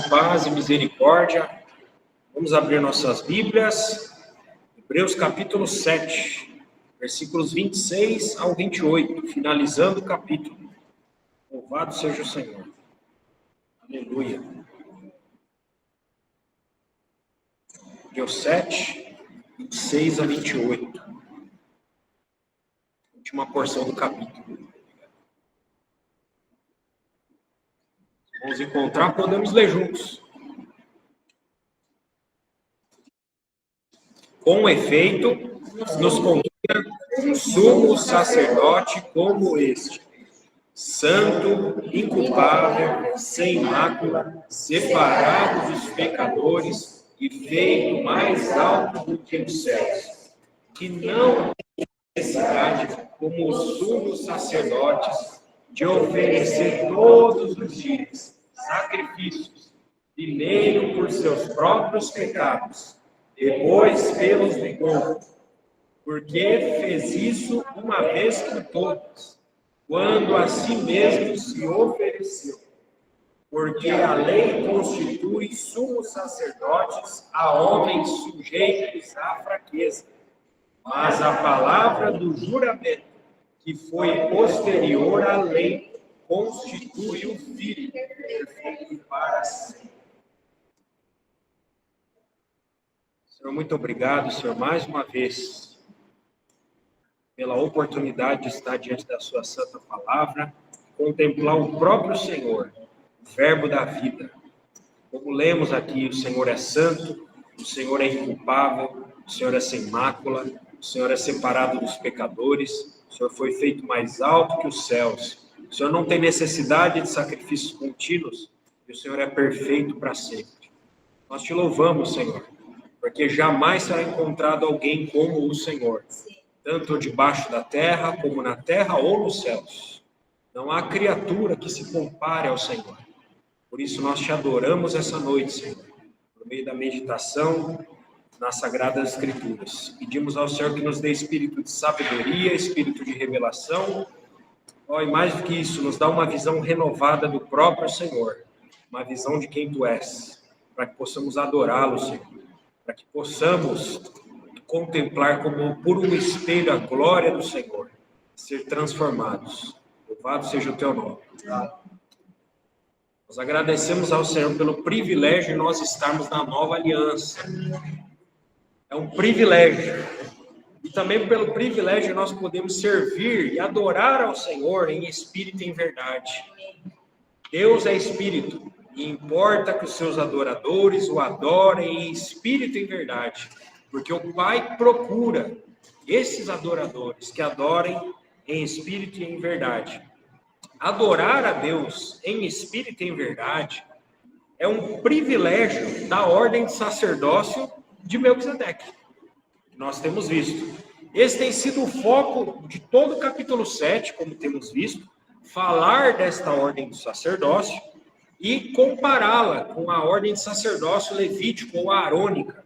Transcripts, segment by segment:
paz e misericórdia. Vamos abrir nossas Bíblias. Hebreus capítulo 7, versículos 26 ao 28, finalizando o capítulo. Louvado seja o Senhor. Aleluia. Hebreus 7, 26 a 28. Última porção do capítulo. Vamos encontrar, podemos ler juntos. Com efeito, nos convida um sumo sacerdote como este, santo, inculpável, sem mácula, separado dos pecadores e feito mais alto do que os céus, que não tem necessidade, como os sumos sacerdotes, de oferecer todos os dias sacrifícios, primeiro por seus próprios pecados, depois pelos do povo, porque fez isso uma vez por todas, quando a si mesmo se ofereceu. Porque a lei constitui sumos sacerdotes a homens sujeitos à fraqueza, mas a palavra do juramento, que foi posterior à lei, constitui o Filho perfeito para sempre. Senhor, muito obrigado, Senhor, mais uma vez, pela oportunidade de estar diante da sua santa palavra, contemplar o próprio Senhor, o verbo da vida. Como lemos aqui, o Senhor é santo, o Senhor é inculpável, o Senhor é sem mácula, o Senhor é separado dos pecadores, o Senhor foi feito mais alto que os céus, o Senhor não tem necessidade de sacrifícios contínuos, e o Senhor é perfeito para sempre. Nós te louvamos, Senhor, porque jamais será encontrado alguém como o Senhor, tanto debaixo da terra, como na terra ou nos céus. Não há criatura que se compare ao Senhor. Por isso nós te adoramos essa noite, Senhor, por meio da meditação nas Sagradas Escrituras. Pedimos ao Senhor que nos dê espírito de sabedoria, espírito de revelação, e mais do que isso, nos dá uma visão renovada do próprio Senhor, uma visão de quem Tu és, para que possamos adorá-lo, Senhor, para que possamos contemplar como por um espelho a glória do Senhor, ser transformados. Louvado seja o Teu nome. Nós agradecemos ao Senhor pelo privilégio de nós estarmos na nova aliança. É um privilégio. E também pelo privilégio de nós podemos servir e adorar ao Senhor em espírito e em verdade. Deus é espírito. E importa que os seus adoradores o adorem em espírito e em verdade, porque o Pai procura esses adoradores que adorem em espírito e em verdade. Adorar a Deus em espírito e em verdade é um privilégio da ordem de sacerdócio de Melquisedeque, que nós temos visto. Esse tem sido o foco de todo o capítulo 7, como temos visto, falar desta ordem do sacerdócio e compará-la com a ordem de sacerdócio levítico ou arônica.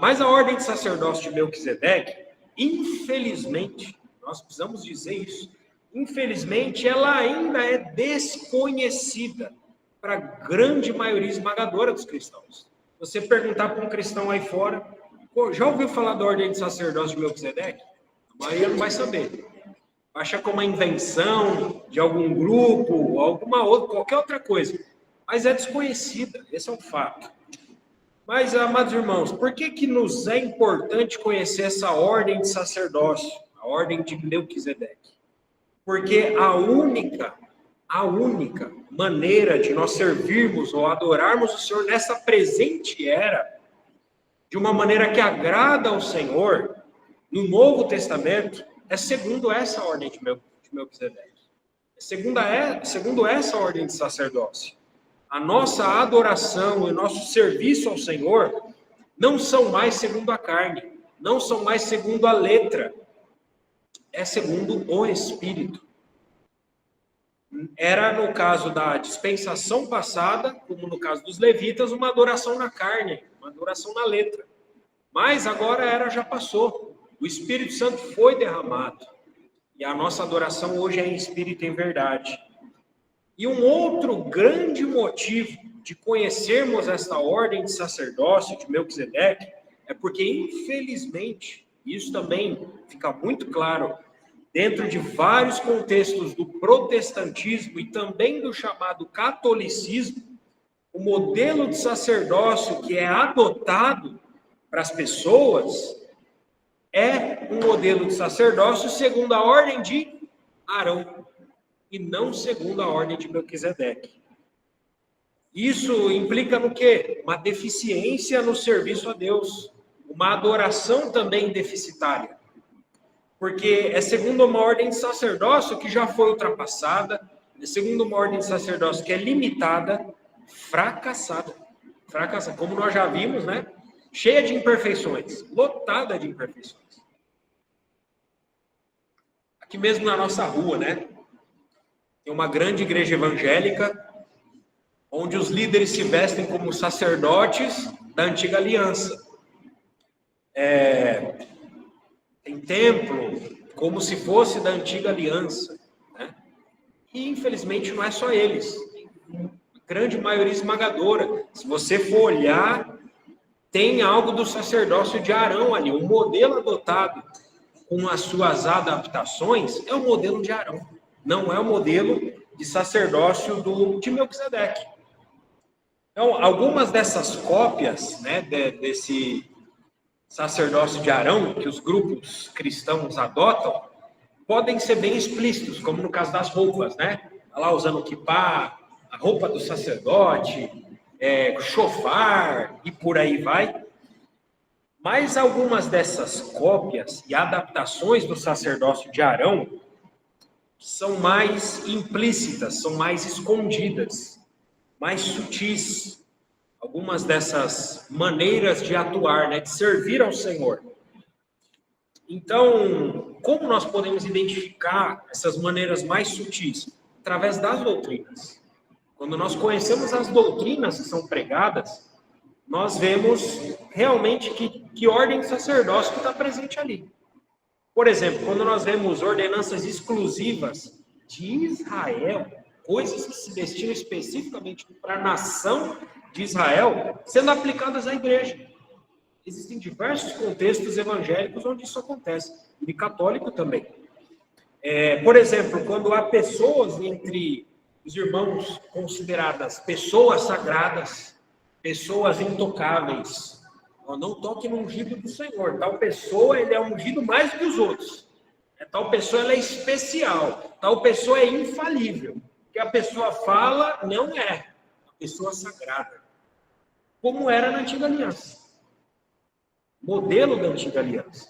Mas a ordem de sacerdócio de Melquisedeque, infelizmente, nós precisamos dizer isso, infelizmente ela ainda é desconhecida para a grande maioria esmagadora dos cristãos. Você perguntar para um cristão aí fora, já ouviu falar da ordem de sacerdócio de Melquisedeque? A maioria não vai saber. Acha como uma invenção de algum grupo, alguma outra, qualquer outra coisa. Mas é desconhecida, esse é um fato. Mas, amados irmãos, por que nos é importante conhecer essa ordem de sacerdócio, a ordem de Melquisedeque? Porque a única maneira de nós servirmos ou adorarmos o Senhor nessa presente era, de uma maneira que agrada ao Senhor, no Novo Testamento, é segundo essa ordem de Melquisedeque. Segundo essa ordem de sacerdócio. A nossa adoração e o nosso serviço ao Senhor não são mais segundo a carne, não são mais segundo a letra, é segundo o Espírito. Era no caso da dispensação passada, como no caso dos levitas, uma adoração na carne, uma adoração na letra. Mas agora a era já passou. O Espírito Santo foi derramado. E a nossa adoração hoje é em espírito e em verdade. E um outro grande motivo de conhecermos esta ordem de sacerdócio de Melquisedeque é porque, infelizmente, isso também fica muito claro dentro de vários contextos do protestantismo e também do chamado catolicismo, o modelo de sacerdócio que é adotado para as pessoas é um modelo de sacerdócio segundo a ordem de Arão e não segundo a ordem de Melquisedeque. Isso implica no quê? Uma deficiência no serviço a Deus, uma adoração também deficitária. Porque é segundo uma ordem de sacerdócio que já foi ultrapassada, é segundo uma ordem de sacerdócio que é limitada, fracassada, como nós já vimos, né? Cheia de imperfeições, lotada de imperfeições. Aqui mesmo na nossa rua, né? Tem uma grande igreja evangélica, onde os líderes se vestem como sacerdotes da antiga aliança. Tem templo como se fosse da antiga aliança, né? E infelizmente não é só eles. A grande maioria esmagadora. Se você for olhar, tem algo do sacerdócio de Arão ali. O modelo adotado com as suas adaptações é o modelo de Arão. Não é o modelo de sacerdócio de Melquisedeque. Então, algumas dessas cópias, né, desse sacerdócio de Arão, que os grupos cristãos adotam, podem ser bem explícitos, como no caso das roupas, né? Lá usando o quipá, a roupa do sacerdote, chofar e por aí vai. Mas algumas dessas cópias e adaptações do sacerdócio de Arão são mais implícitas, são mais escondidas, mais sutis. Algumas dessas maneiras de atuar, né, de servir ao Senhor. Então, como nós podemos identificar essas maneiras mais sutis? Através das doutrinas. Quando nós conhecemos as doutrinas que são pregadas, nós vemos realmente que ordem de sacerdócio que está presente ali. Por exemplo, quando nós vemos ordenanças exclusivas de Israel, coisas que se destinam especificamente para a nação de Israel, sendo aplicadas à igreja. Existem diversos contextos evangélicos onde isso acontece, e católico também. Por exemplo, quando há pessoas entre os irmãos consideradas pessoas sagradas, pessoas intocáveis, não toque no ungido do Senhor. Tal pessoa, ele é ungido mais do que os outros. Tal pessoa, ela é especial. Tal pessoa é infalível. O que a pessoa fala não é a pessoa sagrada. Como era na antiga aliança. Modelo da antiga aliança.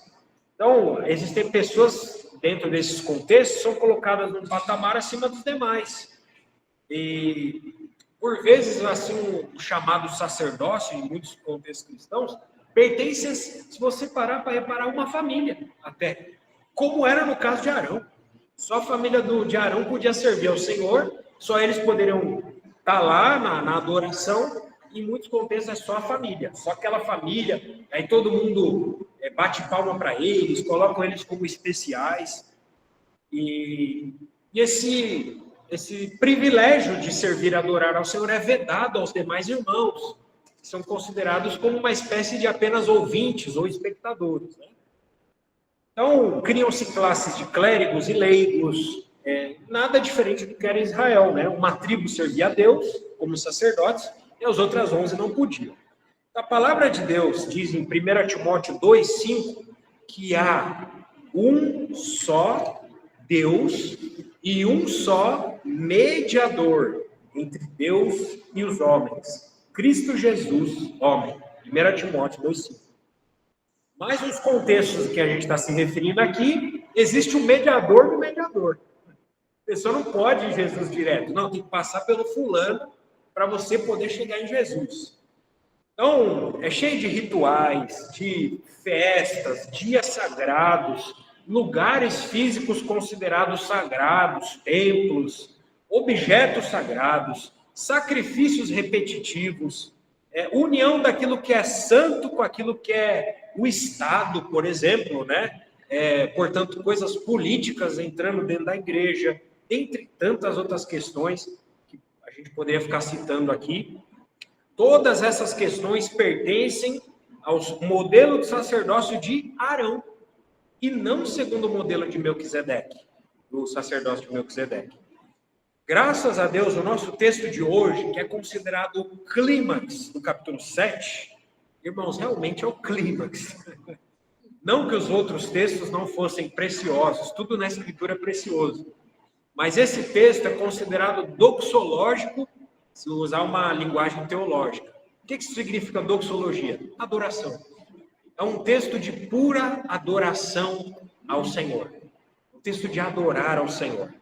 Então, existem pessoas dentro desses contextos que são colocadas num patamar acima dos demais. E, por vezes, assim, o chamado sacerdócio, em muitos contextos cristãos, pertence, se você parar para reparar, uma família, até. Como era no caso de Arão. Só a família de Arão podia servir ao Senhor, só eles poderiam estar lá na adoração. Em muitos contextos é só a família, só aquela família, aí todo mundo bate palma para eles, colocam eles como especiais, e esse privilégio de servir e adorar ao Senhor é vedado aos demais irmãos, que são considerados como uma espécie de apenas ouvintes ou espectadores, né? Então, criam-se classes de clérigos e leigos, nada diferente do que era Israel, né? Uma tribo servia a Deus como sacerdotes, e as outras 11 não podiam. A palavra de Deus diz em 1 Timóteo 2,5 que há um só Deus e um só mediador entre Deus e os homens, Cristo Jesus, homem. 1 Timóteo 2,5. Mas nos contextos que a gente está se referindo aqui, existe um mediador do mediador. A pessoa não pode ir em Jesus direto, não, tem que passar pelo fulano para você poder chegar em Jesus. Então, é cheio de rituais, de festas, dias sagrados, lugares físicos considerados sagrados, templos, objetos sagrados, sacrifícios repetitivos, união daquilo que é santo com aquilo que é o Estado, por exemplo, né? Portanto, coisas políticas entrando dentro da igreja, entre tantas outras questões que a gente poderia ficar citando aqui. Todas essas questões pertencem ao modelo de sacerdócio de Arão, e não segundo o modelo de Melquisedeque, do sacerdócio de Melquisedeque. Graças a Deus, o nosso texto de hoje, que é considerado o clímax do capítulo 7, irmãos, realmente é o clímax. Não que os outros textos não fossem preciosos, tudo na Escritura é precioso. Mas esse texto é considerado doxológico, se usar uma linguagem teológica. O que isso significa doxologia? Adoração. É um texto de pura adoração ao Senhor. Um texto de adorar ao Senhor.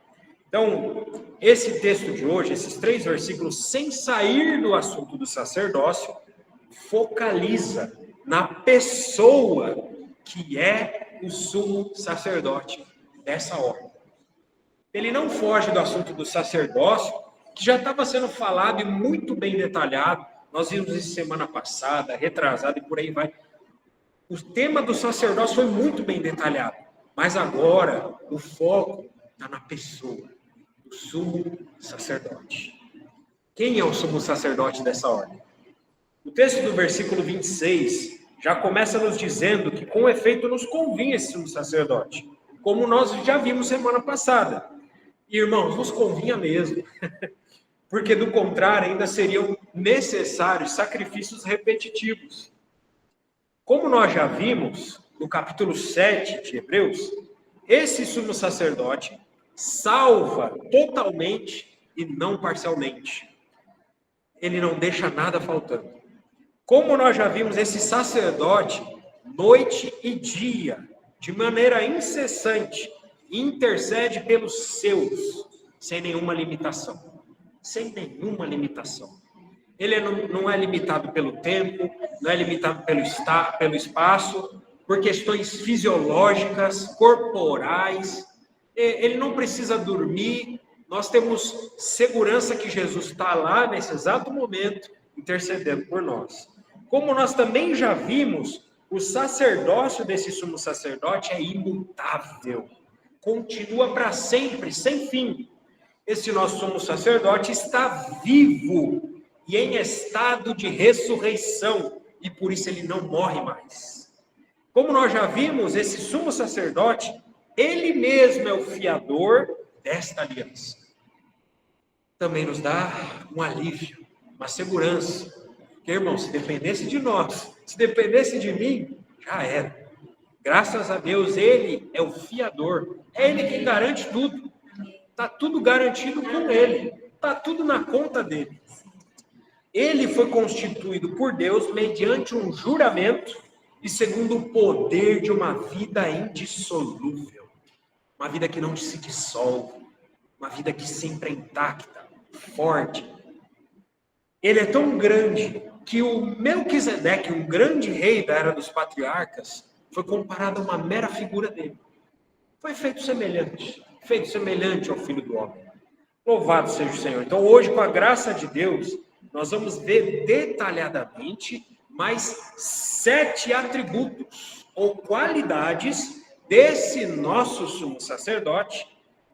Então, esse texto de hoje, esses 3 versículos, sem sair do assunto do sacerdócio, focaliza na pessoa que é o sumo sacerdote dessa ordem. Ele não foge do assunto do sacerdócio, que já estava sendo falado e muito bem detalhado. Nós vimos isso semana passada, retrasada e por aí vai. O tema do sacerdócio foi muito bem detalhado, mas agora o foco está na pessoa, do sumo sacerdote. Quem é o sumo sacerdote dessa ordem? O texto do versículo 26 já começa nos dizendo que com efeito nos convinha esse sumo sacerdote, como nós já vimos semana passada. E, irmãos, nos convinha mesmo, porque do contrário ainda seriam necessários sacrifícios repetitivos. Como nós já vimos no capítulo 7 de Hebreus, esse sumo sacerdote salva totalmente e não parcialmente. Ele não deixa nada faltando. Como nós já vimos, esse sacerdote, noite e dia, de maneira incessante, intercede pelos seus, sem nenhuma limitação. Sem nenhuma limitação. Ele não é limitado pelo tempo, não é limitado pelo espaço, por questões fisiológicas, corporais. Ele não precisa dormir. Nós temos segurança que Jesus está lá nesse exato momento, intercedendo por nós. Como nós também já vimos, o sacerdócio desse sumo sacerdote é imutável. Continua para sempre, sem fim. Esse nosso sumo sacerdote está vivo e em estado de ressurreição, e por isso ele não morre mais. Como nós já vimos, esse sumo sacerdote, ele mesmo é o fiador desta aliança. Também nos dá um alívio, uma segurança. Porque, irmão, se dependesse de nós, se dependesse de mim, já era. Graças a Deus, ele é o fiador. É ele quem garante tudo. Está tudo garantido com ele. Está tudo na conta dele. Ele foi constituído por Deus mediante um juramento e segundo o poder de uma vida indissolúvel. Uma vida que não se dissolve. Uma vida que sempre é intacta, forte. Ele é tão grande que o Melquisedeque, um grande rei da era dos patriarcas, foi comparado a uma mera figura dele. Foi feito semelhante ao Filho do Homem. Louvado seja o Senhor. Então, hoje, com a graça de Deus, nós vamos ver detalhadamente mais 7 atributos ou qualidades desse nosso sumo sacerdote.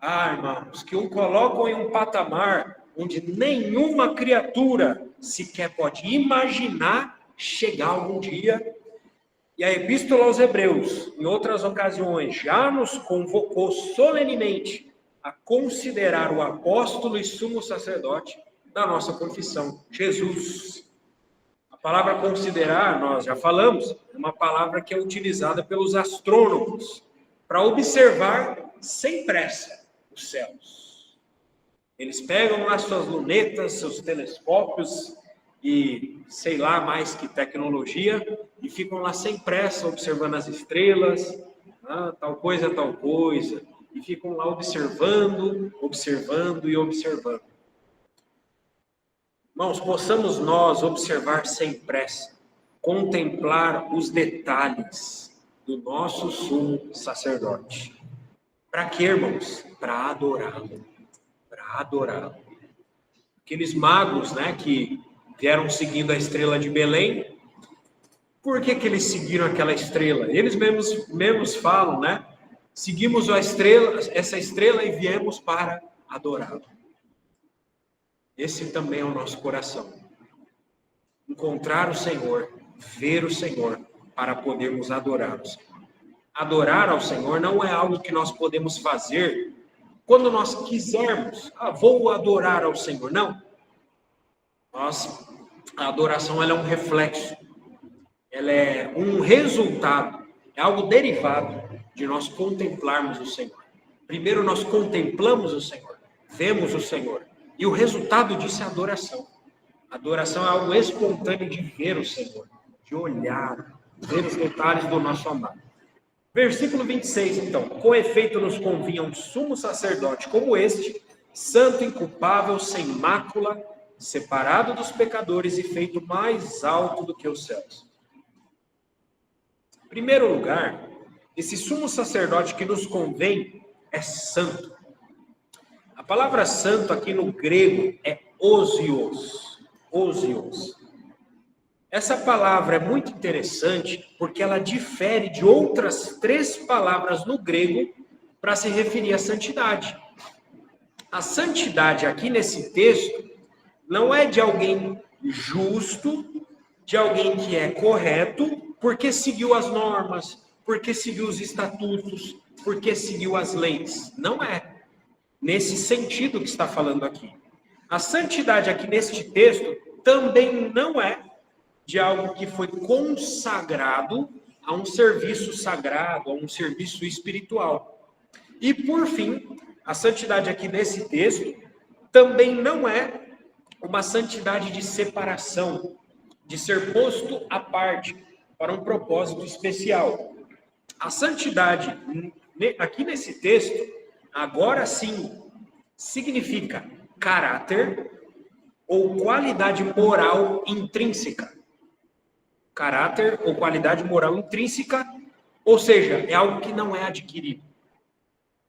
Irmãos, que o colocam em um patamar onde nenhuma criatura sequer pode imaginar chegar algum dia. E a Epístola aos Hebreus, em outras ocasiões, já nos convocou solenemente a considerar o apóstolo e sumo sacerdote da nossa confissão, Jesus. A palavra considerar, nós já falamos, é uma palavra que é utilizada pelos astrônomos para observar sem pressa os céus. Eles pegam lá suas lunetas, seus telescópios e sei lá mais que tecnologia e ficam lá sem pressa observando as estrelas, tal coisa, e ficam lá observando e observando. Irmãos, possamos nós observar sem pressa, contemplar os detalhes do nosso sumo sacerdote. Para quê, irmãos? Para adorá-lo. Aqueles magos, que vieram seguindo a estrela de Belém, por que eles seguiram aquela estrela? Eles mesmos falam, seguimos essa estrela e viemos para adorá-lo. Esse também é o nosso coração. encontrar o Senhor, ver o Senhor, para podermos adorar o Senhor. Adorar ao Senhor não é algo que nós podemos fazer quando nós quisermos. Vou adorar ao Senhor. Não. A adoração ela é um reflexo. Ela é um resultado. É algo derivado de nós contemplarmos o Senhor. Primeiro nós contemplamos o Senhor. Vemos o Senhor. E o resultado disso é a adoração. A adoração é algo espontâneo de ver o Senhor. De olhar. Ver os detalhes do nosso amado. Versículo 26, então. Com efeito nos convinha um sumo sacerdote como este, santo, inculpável, sem mácula, separado dos pecadores e feito mais alto do que os céus. Em primeiro lugar, esse sumo sacerdote que nos convém é santo. A palavra santo aqui no grego é osios. Osios. Essa palavra é muito interessante porque ela difere de outras 3 palavras no grego para se referir à santidade. A santidade aqui nesse texto não é de alguém justo, de alguém que é correto, porque seguiu as normas, porque seguiu os estatutos, porque seguiu as leis. Não é nesse sentido que está falando aqui. A santidade aqui neste texto também não é de algo que foi consagrado a um serviço sagrado, a um serviço espiritual. E, por fim, a santidade aqui nesse texto também não é uma santidade de separação, de ser posto à parte para um propósito especial. A santidade aqui nesse texto, agora sim, significa caráter ou qualidade moral intrínseca. Caráter ou qualidade moral intrínseca, ou seja, é algo que não é adquirido.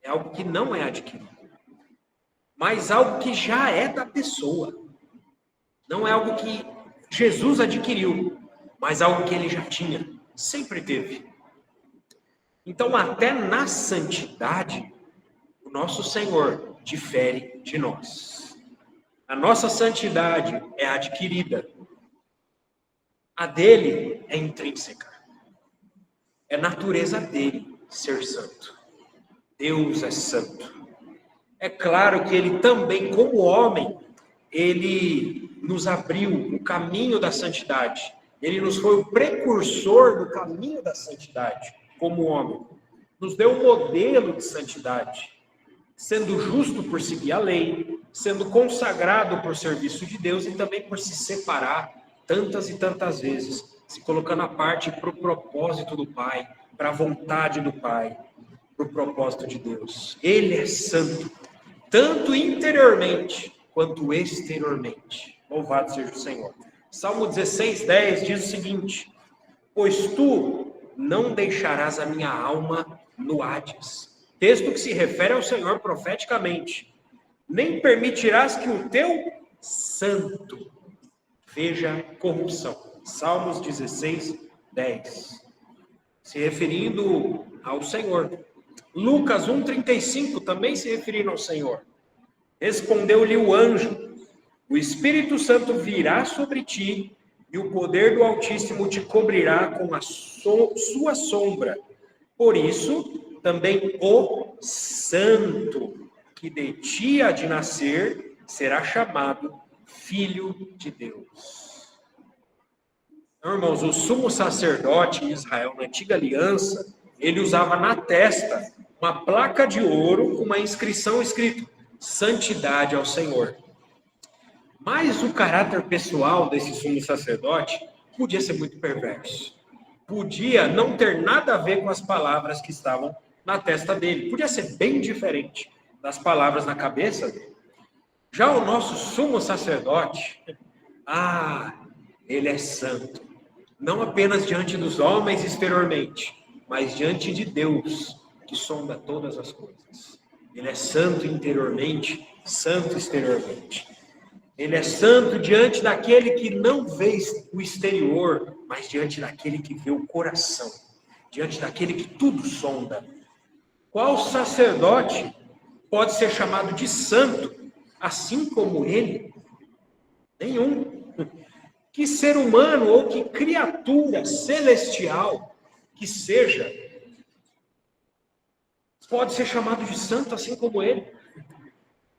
É algo que não é adquirido. Mas algo que já é da pessoa. Não é algo que Jesus adquiriu, mas algo que ele já tinha, sempre teve. Então, até na santidade, o nosso Senhor difere de nós. A nossa santidade é adquirida. A dele é intrínseca. É natureza dele ser santo. Deus é santo. É claro que ele também, como homem, ele nos abriu o caminho da santidade. Ele nos foi o precursor do caminho da santidade, como homem. Nos deu um modelo de santidade, sendo justo por seguir a lei, sendo consagrado por serviço de Deus e também por se separar tantas e tantas vezes, se colocando à parte para o propósito do Pai, para a vontade do Pai, para o propósito de Deus. Ele é santo, tanto interiormente quanto exteriormente. Louvado seja o Senhor. Salmo 16:10 diz o seguinte: pois tu não deixarás a minha alma no Hades. Texto que se refere ao Senhor profeticamente. Nem permitirás que o teu santo veja corrupção. Salmos 16:10. Se referindo ao Senhor. Lucas 1:35 também se referindo ao Senhor. Respondeu-lhe o anjo: o Espírito Santo virá sobre ti e o poder do Altíssimo te cobrirá com a sua sombra. Por isso, também o Santo que de ti há de nascer será chamado Filho de Deus. Então, irmãos, o sumo sacerdote em Israel, na antiga aliança, ele usava na testa uma placa de ouro com uma inscrição escrito: santidade ao Senhor. Mas o caráter pessoal desse sumo sacerdote podia ser muito perverso. Podia não ter nada a ver com as palavras que estavam na testa dele. Podia ser bem diferente das palavras na cabeça dele. Já o nosso sumo sacerdote, ele é santo. Não apenas diante dos homens exteriormente, mas diante de Deus, que sonda todas as coisas. Ele é santo interiormente, santo exteriormente. Ele é santo diante daquele que não vê o exterior, mas diante daquele que vê o coração, diante daquele que tudo sonda. Qual sacerdote pode ser chamado de santo, assim como ele? Nenhum. que ser humano ou que criatura celestial que seja, pode ser chamado de santo assim como ele.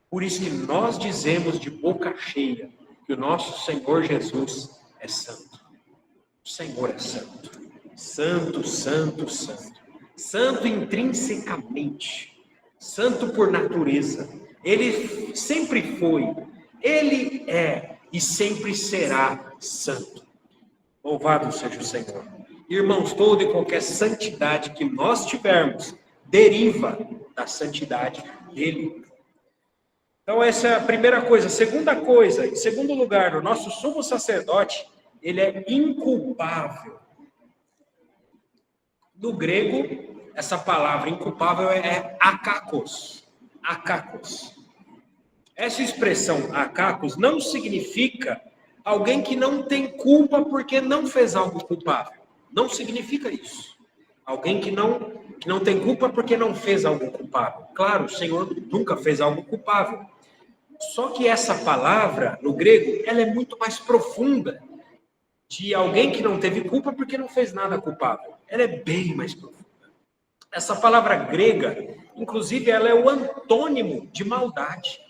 Por isso que nós dizemos de boca cheia que o nosso Senhor Jesus é santo. O Senhor é santo. Santo, santo, santo. Santo intrinsecamente. Santo por natureza. Ele sempre foi, ele é e sempre será santo. Louvado seja o Senhor. Irmãos, toda e qualquer santidade que nós tivermos deriva da santidade dele. Então essa é a primeira coisa. Segunda coisa, em segundo lugar, o nosso sumo sacerdote, ele é inculpável. No grego, essa palavra inculpável é akakos. Akakos. Essa expressão akakos não significa alguém que não tem culpa porque não fez algo culpável. Não significa isso. Alguém que não tem culpa porque não fez algo culpável. Claro, o Senhor nunca fez algo culpável. Só que essa palavra, no grego, ela é muito mais profunda. De alguém que não teve culpa porque não fez nada culpável. Ela é bem mais profunda. Essa palavra grega, inclusive, ela é o antônimo de maldade.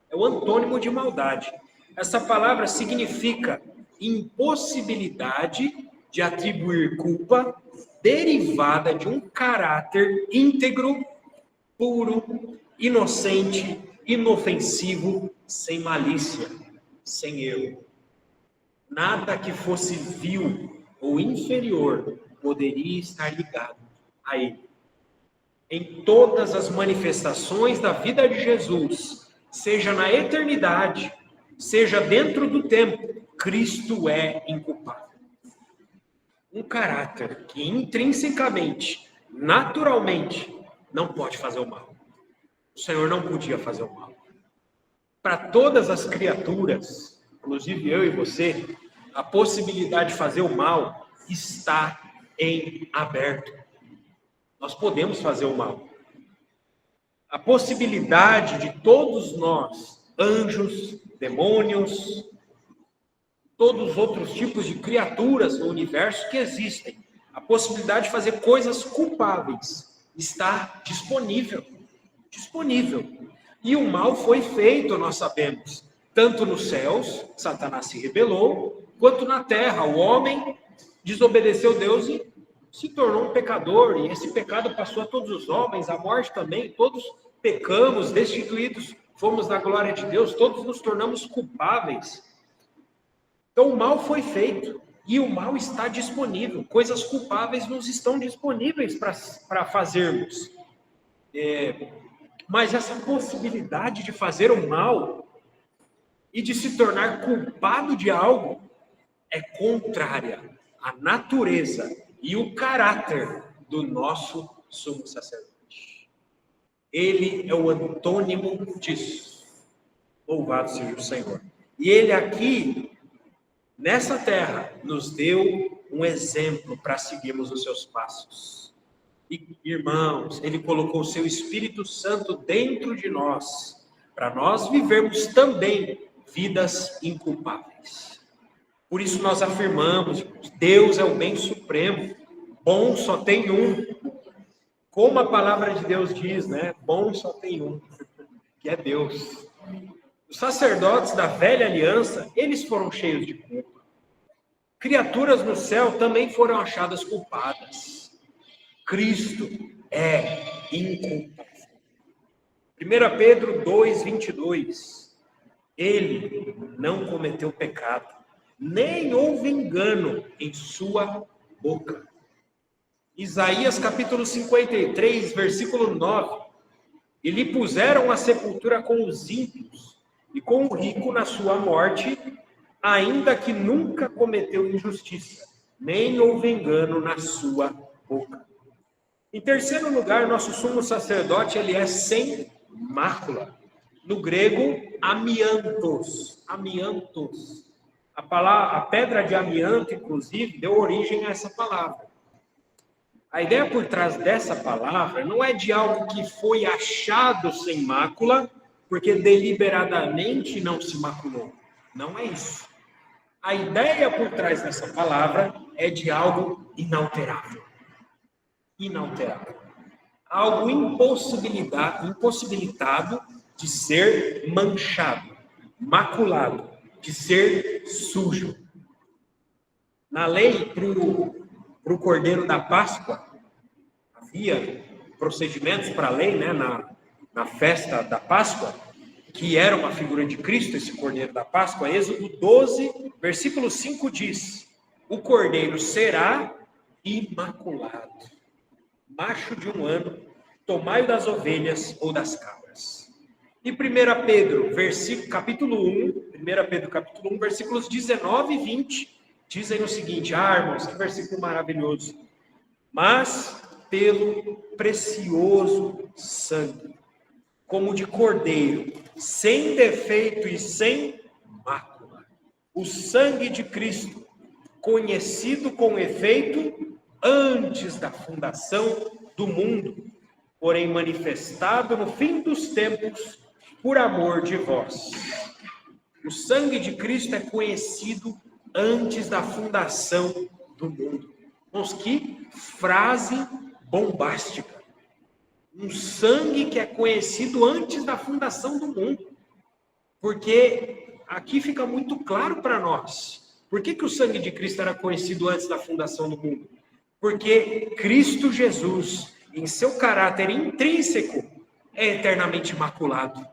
É o antônimo de maldade. Essa palavra significa impossibilidade de atribuir culpa derivada de um caráter íntegro, puro, inocente, inofensivo, sem malícia, sem erro. Nada que fosse vil ou inferior poderia estar ligado a ele. Em todas as manifestações da vida de Jesus, seja na eternidade, seja dentro do tempo, Cristo é inculpável. Um caráter que intrinsecamente, naturalmente, não pode fazer o mal. O Senhor não podia fazer o mal. Para todas as criaturas, inclusive eu e você, a possibilidade de fazer o mal está em aberto. Nós podemos fazer o mal. A possibilidade de todos nós, anjos, demônios, todos os outros tipos de criaturas no universo que existem, a possibilidade de fazer coisas culpáveis está disponível. Disponível. E o mal foi feito, nós sabemos. Tanto nos céus, Satanás se rebelou, quanto na terra, o homem desobedeceu Deus e se tornou um pecador. E esse pecado passou a todos os homens, a morte também. Todos pecamos, destituídos, fomos da glória de Deus, todos nos tornamos culpáveis. Então o mal foi feito e o mal está disponível. Coisas culpáveis nos estão disponíveis para fazermos. Mas essa possibilidade de fazer o mal e de se tornar culpado de algo é contrária à natureza e o caráter do nosso sumo sacerdote. Ele é o antônimo disso. Louvado seja o Senhor. E ele aqui, nessa terra, nos deu um exemplo para seguirmos os seus passos. E, irmãos, ele colocou o seu Espírito Santo dentro de nós, para nós vivermos também vidas inculpáveis. Por isso nós afirmamos, Deus é o bem supremo, bom só tem um. Como a palavra de Deus diz, né? Bom só tem um, que é Deus. Os sacerdotes da velha aliança, eles foram cheios de culpa. Criaturas no céu também foram achadas culpadas. Cristo é inculpável. 1 Pedro 2:22. Ele não cometeu pecado, nem houve engano em sua boca. Isaías capítulo 53, versículo 9. E lhe puseram a sepultura com os ímpios e com o rico na sua morte, ainda que nunca cometeu injustiça, nem houve engano na sua boca. Em terceiro lugar, nosso sumo sacerdote, ele é sem mácula. No grego, amiantos. Amiantos. A pedra de amianto, inclusive, deu origem a essa palavra. A ideia por trás dessa palavra não é de algo que foi achado sem mácula, porque deliberadamente não se maculou. Não é isso. A ideia por trás dessa palavra é de algo inalterável. Inalterável. Algo impossibilitado de ser manchado, maculado, de ser sujo. Na lei, para o Cordeiro da Páscoa, havia procedimentos para a lei, né, na festa da Páscoa, que era uma figura de Cristo, esse Cordeiro da Páscoa. Êxodo 12, versículo 5 diz: o Cordeiro será imaculado, macho de 1 ano, tomai-o das ovelhas ou das cabras. E 1 Pedro, capítulo 1, versículos 19 e 20, dizem o seguinte: irmãos, que versículo maravilhoso. Mas pelo precioso sangue, como de cordeiro, sem defeito e sem mácula, o sangue de Cristo, conhecido com efeito antes da fundação do mundo, porém manifestado no fim dos tempos por amor de vós. O sangue de Cristo é conhecido antes da fundação do mundo. Mas que frase bombástica. Um sangue que é conhecido antes da fundação do mundo. Porque aqui fica muito claro para nós. Por que o sangue de Cristo era conhecido antes da fundação do mundo? Porque Cristo Jesus, em seu caráter intrínseco, é eternamente imaculado.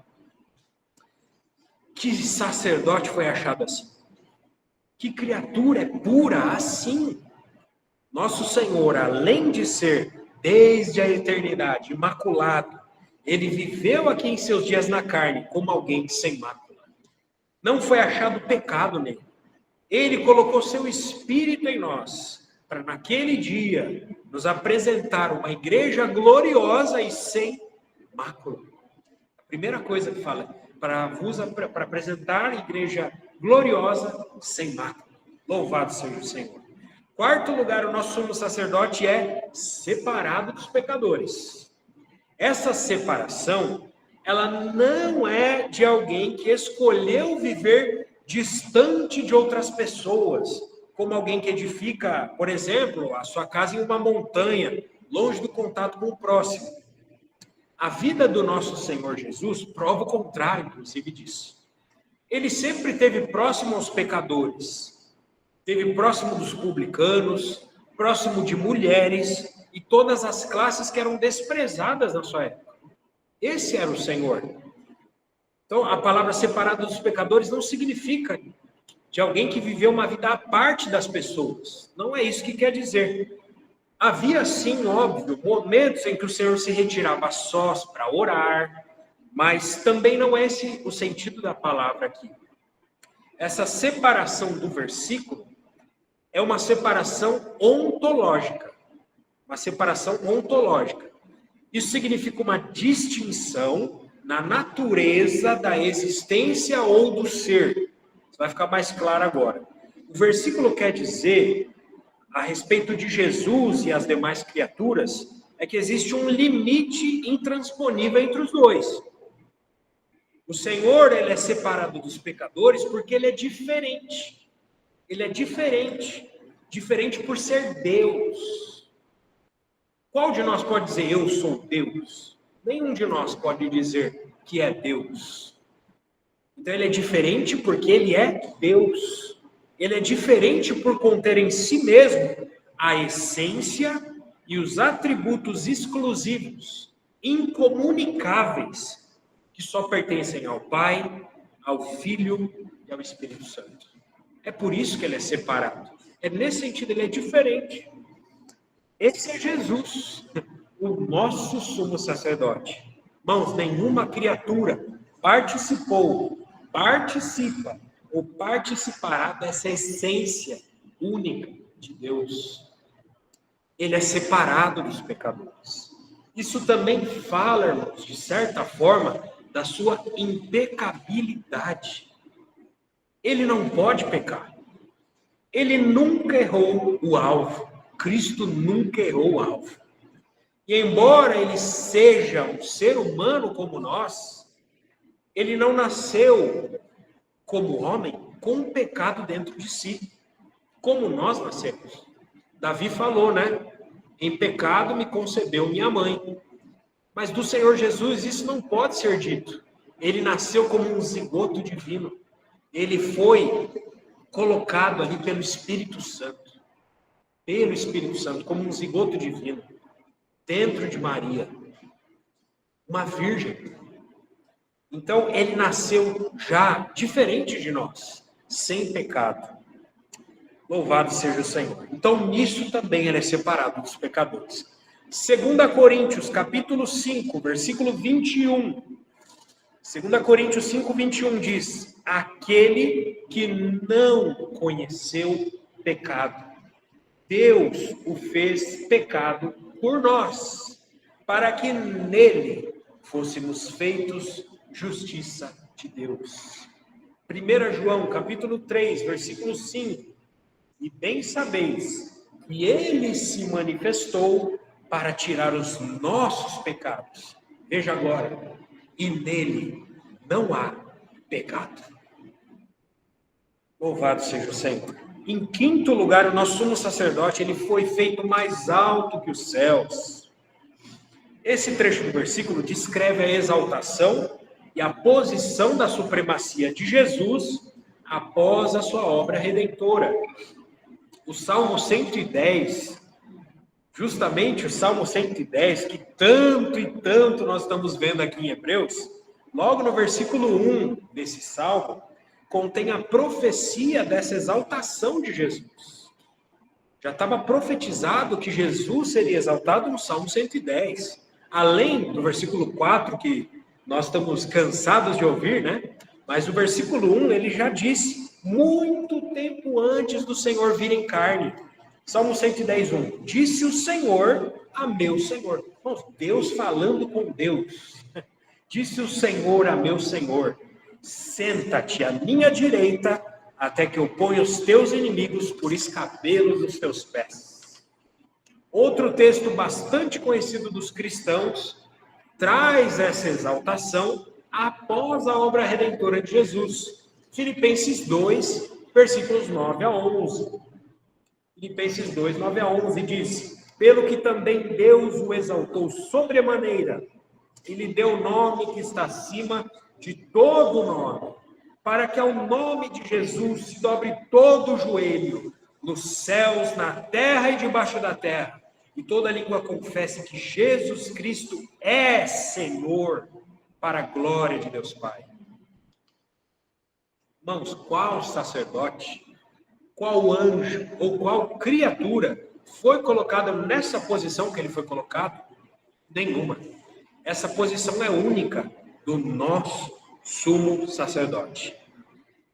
Que sacerdote foi achado assim? Que criatura é pura assim? Nosso Senhor, além de ser desde a eternidade imaculado, ele viveu aqui em seus dias na carne como alguém sem mácula. Não foi achado pecado nele. Ele colocou seu Espírito em nós, para naquele dia nos apresentar uma igreja gloriosa e sem mácula. A primeira coisa que fala, para apresentar a igreja gloriosa sem mácula. Louvado seja o Senhor. Quarto lugar, o nosso sumo sacerdote é separado dos pecadores. Essa separação, ela não é de alguém que escolheu viver distante de outras pessoas, como alguém que edifica, por exemplo, a sua casa em uma montanha, longe do contato com o próximo. A vida do nosso Senhor Jesus prova o contrário, inclusive, disso. Ele sempre esteve próximo aos pecadores, esteve próximo dos publicanos, próximo de mulheres e todas as classes que eram desprezadas na sua época. Esse era o Senhor. Então, a palavra separado dos pecadores não significa de alguém que viveu uma vida à parte das pessoas. Não é isso que quer dizer. Havia, sim, óbvio, momentos em que o Senhor se retirava a sós para orar, mas também não é esse o sentido da palavra aqui. Essa separação do versículo é uma separação ontológica. Uma separação ontológica. Isso significa uma distinção na natureza da existência ou do ser. Isso vai ficar mais claro agora. O versículo quer dizer, a respeito de Jesus e as demais criaturas, é que existe um limite intransponível entre os dois. O Senhor, ele é separado dos pecadores porque ele é diferente. Ele é diferente. Diferente por ser Deus. Qual de nós pode dizer, eu sou Deus? Nenhum de nós pode dizer que é Deus. Então ele é diferente porque ele é Deus. Ele é diferente por conter em si mesmo a essência e os atributos exclusivos, incomunicáveis, que só pertencem ao Pai, ao Filho e ao Espírito Santo. É por isso que ele é separado. É nesse sentido, ele é diferente. Esse é Jesus, o nosso sumo sacerdote. Irmãos, nenhuma criatura participa ou participará dessa essência única de Deus. Ele é separado dos pecadores. Isso também fala, irmãos, de certa forma, da sua impecabilidade. Ele não pode pecar. Ele nunca errou o alvo. Cristo nunca errou o alvo. E embora ele seja um ser humano como nós, ele não nasceu como homem, com o pecado dentro de si, como nós nascemos. Davi falou, né? Em pecado me concebeu minha mãe. Mas do Senhor Jesus isso não pode ser dito. Ele nasceu como um zigoto divino. Ele foi colocado ali pelo Espírito Santo. Pelo Espírito Santo, como um zigoto divino. Dentro de Maria. Uma virgem. Então, ele nasceu já diferente de nós. Sem pecado. Louvado seja o Senhor. Então, nisso também ele é separado dos pecadores. 2 Coríntios, capítulo 5, versículo 21. 2 Coríntios 5, 21 diz: aquele que não conheceu pecado, Deus o fez pecado por nós, para que nele fôssemos feitos justiça de Deus. 1 João, capítulo 3, versículo 5. E bem sabeis que ele se manifestou para tirar os nossos pecados. Veja agora, e nele não há pecado. Louvado seja o Senhor. Em quinto lugar, o nosso sumo sacerdote, ele foi feito mais alto que os céus. Esse trecho do versículo descreve a exaltação e a posição da supremacia de Jesus após a sua obra redentora. O Salmo 110, justamente o Salmo 110, que tanto e tanto nós estamos vendo aqui em Hebreus, logo no versículo 1 desse Salmo, contém a profecia dessa exaltação de Jesus. Já estava profetizado que Jesus seria exaltado no Salmo 110. Além do versículo 4, que nós estamos cansados de ouvir, né? Mas o versículo 1, ele já disse, muito tempo antes do Senhor vir em carne. Salmo 110, 1. Disse o Senhor a meu Senhor. Deus falando com Deus. Disse o Senhor a meu Senhor, senta-te à minha direita, até que eu ponha os teus inimigos por escabelos dos teus pés. Outro texto bastante conhecido dos cristãos traz essa exaltação após a obra redentora de Jesus. Filipenses 2, versículos 9 a 11. Filipenses 2, 9 a 11 diz: pelo que também Deus o exaltou sobremaneira, e lhe deu o nome que está acima de todo nome, para que ao nome de Jesus se dobre todo o joelho, nos céus, na terra e debaixo da terra, e toda língua confesse que Jesus Cristo é Senhor, para a glória de Deus Pai. Irmãos, qual sacerdote, qual anjo ou qual criatura foi colocada nessa posição que ele foi colocado? Nenhuma. Essa posição é única do nosso sumo sacerdote.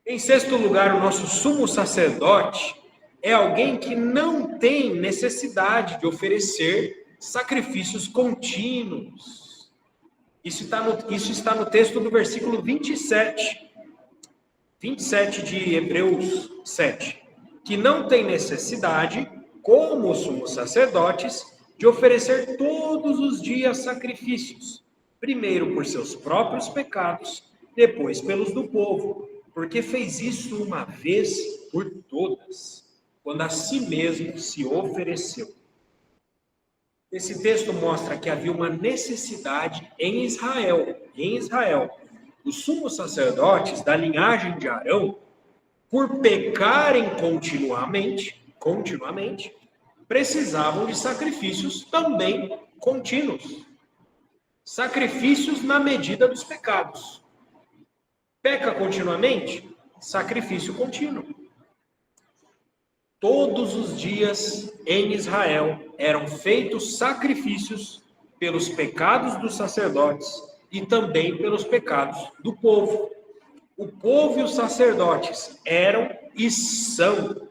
Em sexto lugar, o nosso sumo sacerdote é alguém que não tem necessidade de oferecer sacrifícios contínuos. Isso está no texto do versículo 27 de Hebreus 7, que não tem necessidade, como os sumos sacerdotes, de oferecer todos os dias sacrifícios, primeiro por seus próprios pecados, depois pelos do povo, porque fez isso uma vez por todas, quando a si mesmo se ofereceu. Esse texto mostra que havia uma necessidade em Israel, os sumos sacerdotes da linhagem de Arão, por pecarem continuamente, precisavam de sacrifícios também contínuos. Sacrifícios na medida dos pecados. Peca continuamente? Sacrifício contínuo. Todos os dias em Israel eram feitos sacrifícios pelos pecados dos sacerdotes e também pelos pecados do povo. O povo e os sacerdotes eram e são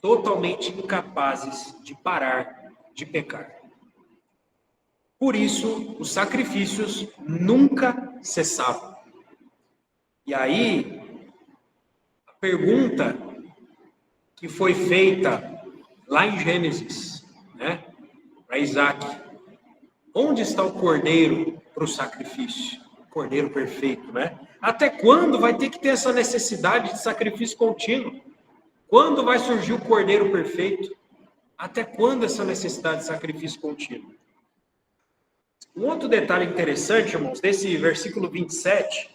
totalmente incapazes de parar de pecar. Por isso, os sacrifícios nunca cessavam. E aí, a pergunta que foi feita lá em Gênesis, né, para Isaac: onde está o cordeiro para o sacrifício? Cordeiro perfeito, né? Até quando vai ter que ter essa necessidade de sacrifício contínuo? Quando vai surgir o Cordeiro perfeito? Até quando essa necessidade de sacrifício contínuo? Um outro detalhe interessante, irmãos, desse versículo 27,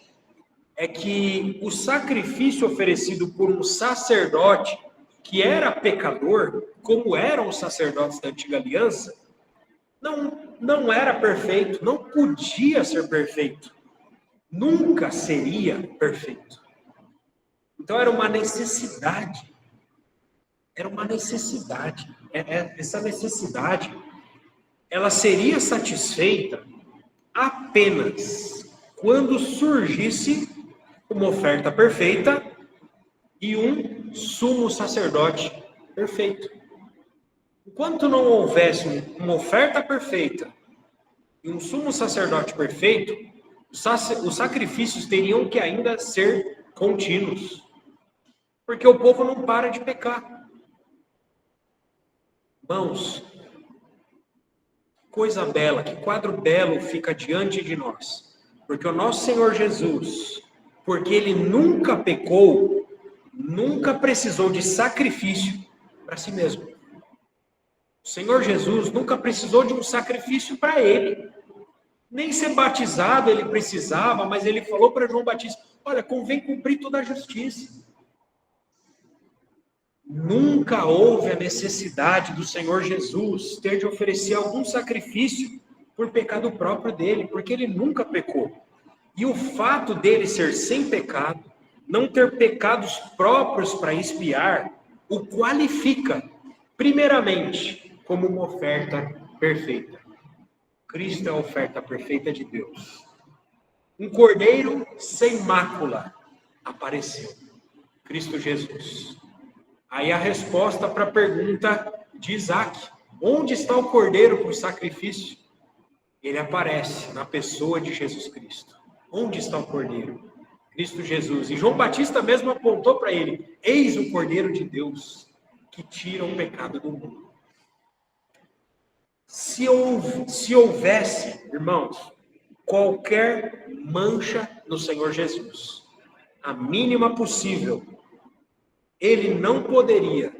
é que o sacrifício oferecido por um sacerdote que era pecador, como eram os sacerdotes da antiga aliança, não era perfeito, não podia ser perfeito, nunca seria perfeito. Então era uma necessidade, essa necessidade, ela seria satisfeita apenas quando surgisse uma oferta perfeita e um sumo sacerdote perfeito. Enquanto não houvesse uma oferta perfeita e um sumo sacerdote perfeito, os sacrifícios teriam que ainda ser contínuos, porque o povo não para de pecar. Irmãos, coisa bela, que quadro belo fica diante de nós, porque o nosso Senhor Jesus, porque ele nunca pecou, nunca precisou de sacrifício para si mesmo. O Senhor Jesus nunca precisou de um sacrifício para ele. Nem ser batizado ele precisava, mas ele falou para João Batista: olha, convém cumprir toda a justiça. Nunca houve a necessidade do Senhor Jesus ter de oferecer algum sacrifício por pecado próprio dele, porque ele nunca pecou. E o fato dele ser sem pecado, não ter pecados próprios para expiar, o qualifica, primeiramente, como uma oferta perfeita. Cristo é a oferta perfeita de Deus. Um cordeiro sem mácula apareceu. Cristo Jesus. Aí a resposta para a pergunta de Isaac: onde está o cordeiro para o sacrifício? Ele aparece na pessoa de Jesus Cristo. Onde está o cordeiro? Cristo Jesus. E João Batista mesmo apontou para ele: eis o cordeiro de Deus que tira o pecado do mundo. Se houvesse, irmãos, qualquer mancha no Senhor Jesus, a mínima possível, ele não poderia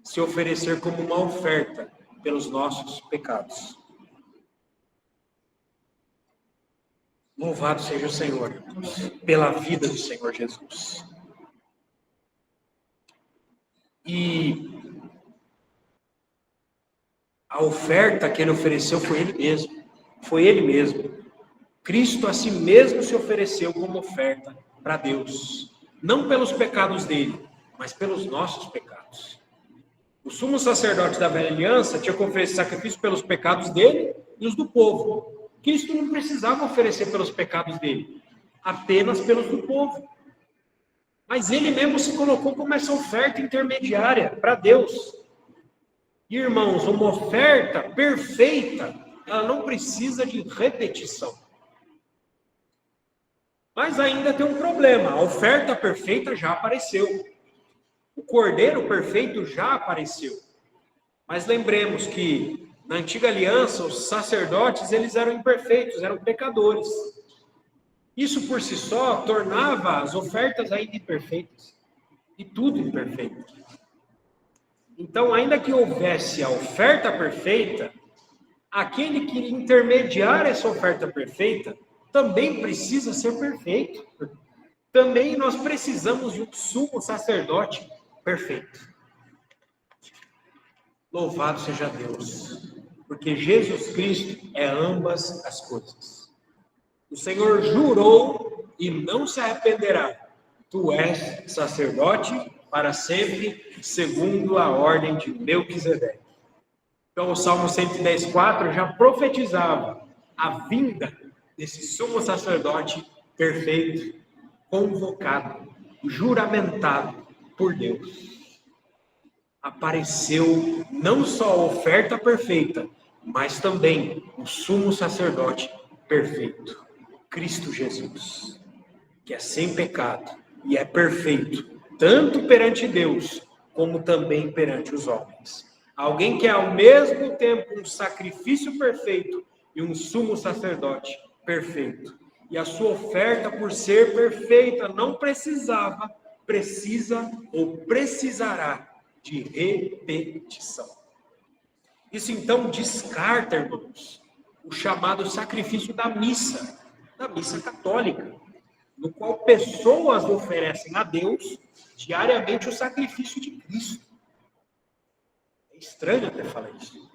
se oferecer como uma oferta pelos nossos pecados. Louvado seja o Senhor, irmãos, pela vida do Senhor Jesus. E a oferta que ele ofereceu foi ele mesmo. Foi ele mesmo. Cristo a si mesmo se ofereceu como oferta para Deus. Não pelos pecados dele, mas pelos nossos pecados. O sumo sacerdote da velha aliança tinha que oferecer sacrifício pelos pecados dele e os do povo. Cristo não precisava oferecer pelos pecados dele, apenas pelos do povo. Mas ele mesmo se colocou como essa oferta intermediária para Deus. E, irmãos, uma oferta perfeita, ela não precisa de repetição. Mas ainda tem um problema: a oferta perfeita já apareceu. O cordeiro perfeito já apareceu. Mas lembremos que na antiga aliança os sacerdotes eles eram imperfeitos, eram pecadores. Isso por si só tornava as ofertas ainda imperfeitas. E tudo imperfeito. Então, ainda que houvesse a oferta perfeita, aquele que intermediar essa oferta perfeita também precisa ser perfeito. Também nós precisamos de um sumo sacerdote perfeito. Louvado seja Deus, porque Jesus Cristo é ambas as coisas. O Senhor jurou e não se arrependerá: tu és sacerdote para sempre, segundo a ordem de Melquisedeque. Então o Salmo 110:4 já profetizava a vinda desse sumo sacerdote perfeito, convocado, juramentado por Deus. Apareceu não só a oferta perfeita, mas também o sumo sacerdote perfeito, Cristo Jesus, que é sem pecado e é perfeito, tanto perante Deus, como também perante os homens. Alguém que é ao mesmo tempo um sacrifício perfeito e um sumo sacerdote perfeito. E a sua oferta, por ser perfeita, não precisa ou precisará de repetição. Isso então descarta, irmãos, o chamado sacrifício da missa católica, no qual pessoas oferecem a Deus diariamente o sacrifício de Cristo. É estranho até falar isso.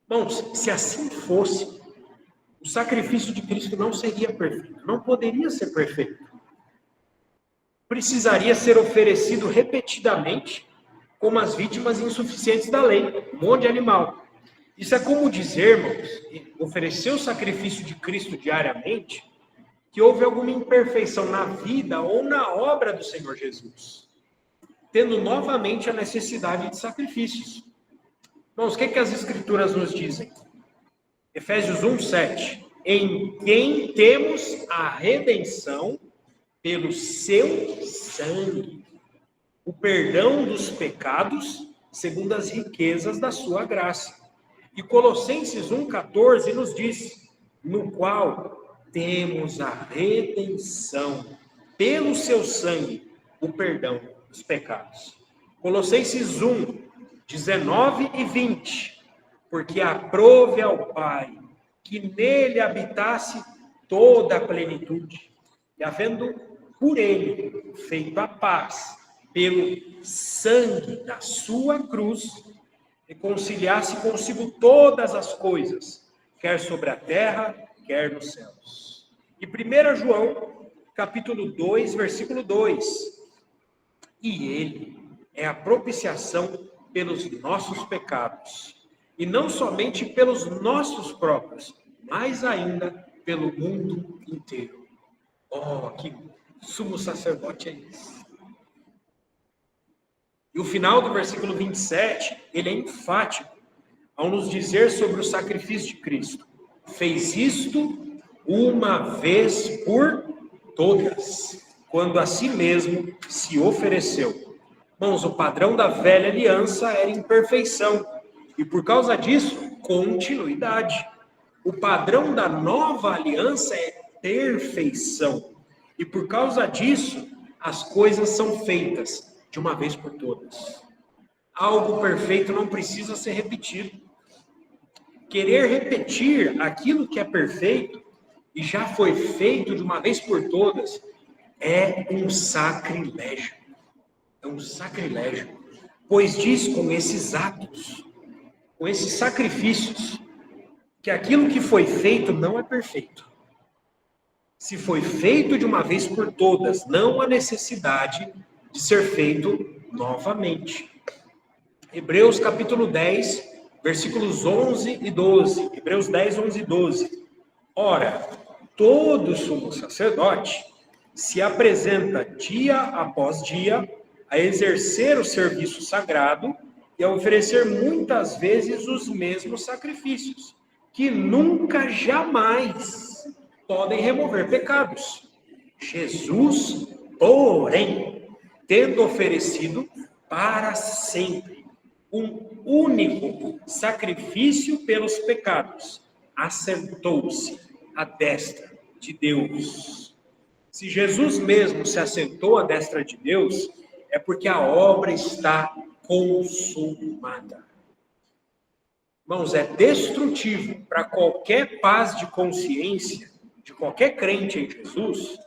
Irmãos, se assim fosse, o sacrifício de Cristo não seria perfeito, não poderia ser perfeito. Precisaria ser oferecido repetidamente, como as vítimas insuficientes da lei, um monte de animal. Isso é como dizer, irmãos, oferecer o sacrifício de Cristo diariamente, que houve alguma imperfeição na vida ou na obra do Senhor Jesus, tendo novamente a necessidade de sacrifícios. Irmãos, o que as Escrituras nos dizem? Efésios 1:7. Em quem temos a redenção pelo seu sangue, o perdão dos pecados, segundo as riquezas da sua graça. E Colossenses 1:14 nos diz, no qual temos a redenção pelo seu sangue, o perdão dos pecados. Colossenses 1:19 e 20. Porque aprove ao Pai que nele habitasse toda a plenitude, e havendo por ele feito a paz, pelo sangue da sua cruz, reconciliasse consigo todas as coisas, quer sobre a terra, quer nos céus. E 1 João, capítulo 2, versículo 2. E ele é a propiciação pelos nossos pecados, e não somente pelos nossos próprios, mas ainda pelo mundo inteiro. Oh, que sumo sacerdote é esse! E o final do versículo 27, ele é enfático ao nos dizer sobre o sacrifício de Cristo. Fez isto uma vez por todas, quando a si mesmo se ofereceu. Irmãos, o padrão da velha aliança era imperfeição, e por causa disso, continuidade. O padrão da nova aliança é perfeição, e por causa disso, as coisas são feitas de uma vez por todas. Algo perfeito não precisa ser repetido. Querer repetir aquilo que é perfeito e já foi feito de uma vez por todas é um sacrilégio. É um sacrilégio, pois diz com esses atos, com esses sacrifícios, que aquilo que foi feito não é perfeito. Se foi feito de uma vez por todas, não há necessidade de ser feito novamente. Hebreus capítulo 10, versículos 11 e 12. Hebreus 10, 11 e 12. Ora, todo sumo sacerdote se apresenta dia após dia a exercer o serviço sagrado e a oferecer muitas vezes os mesmos sacrifícios, que nunca, jamais podem remover pecados. Jesus, porém, tendo oferecido para sempre um único sacrifício pelos pecados, assentou-se à destra de Deus. Se Jesus mesmo se assentou à destra de Deus, é porque a obra está consumada. Irmãos, é destrutivo para qualquer paz de consciência, de qualquer crente em Jesus,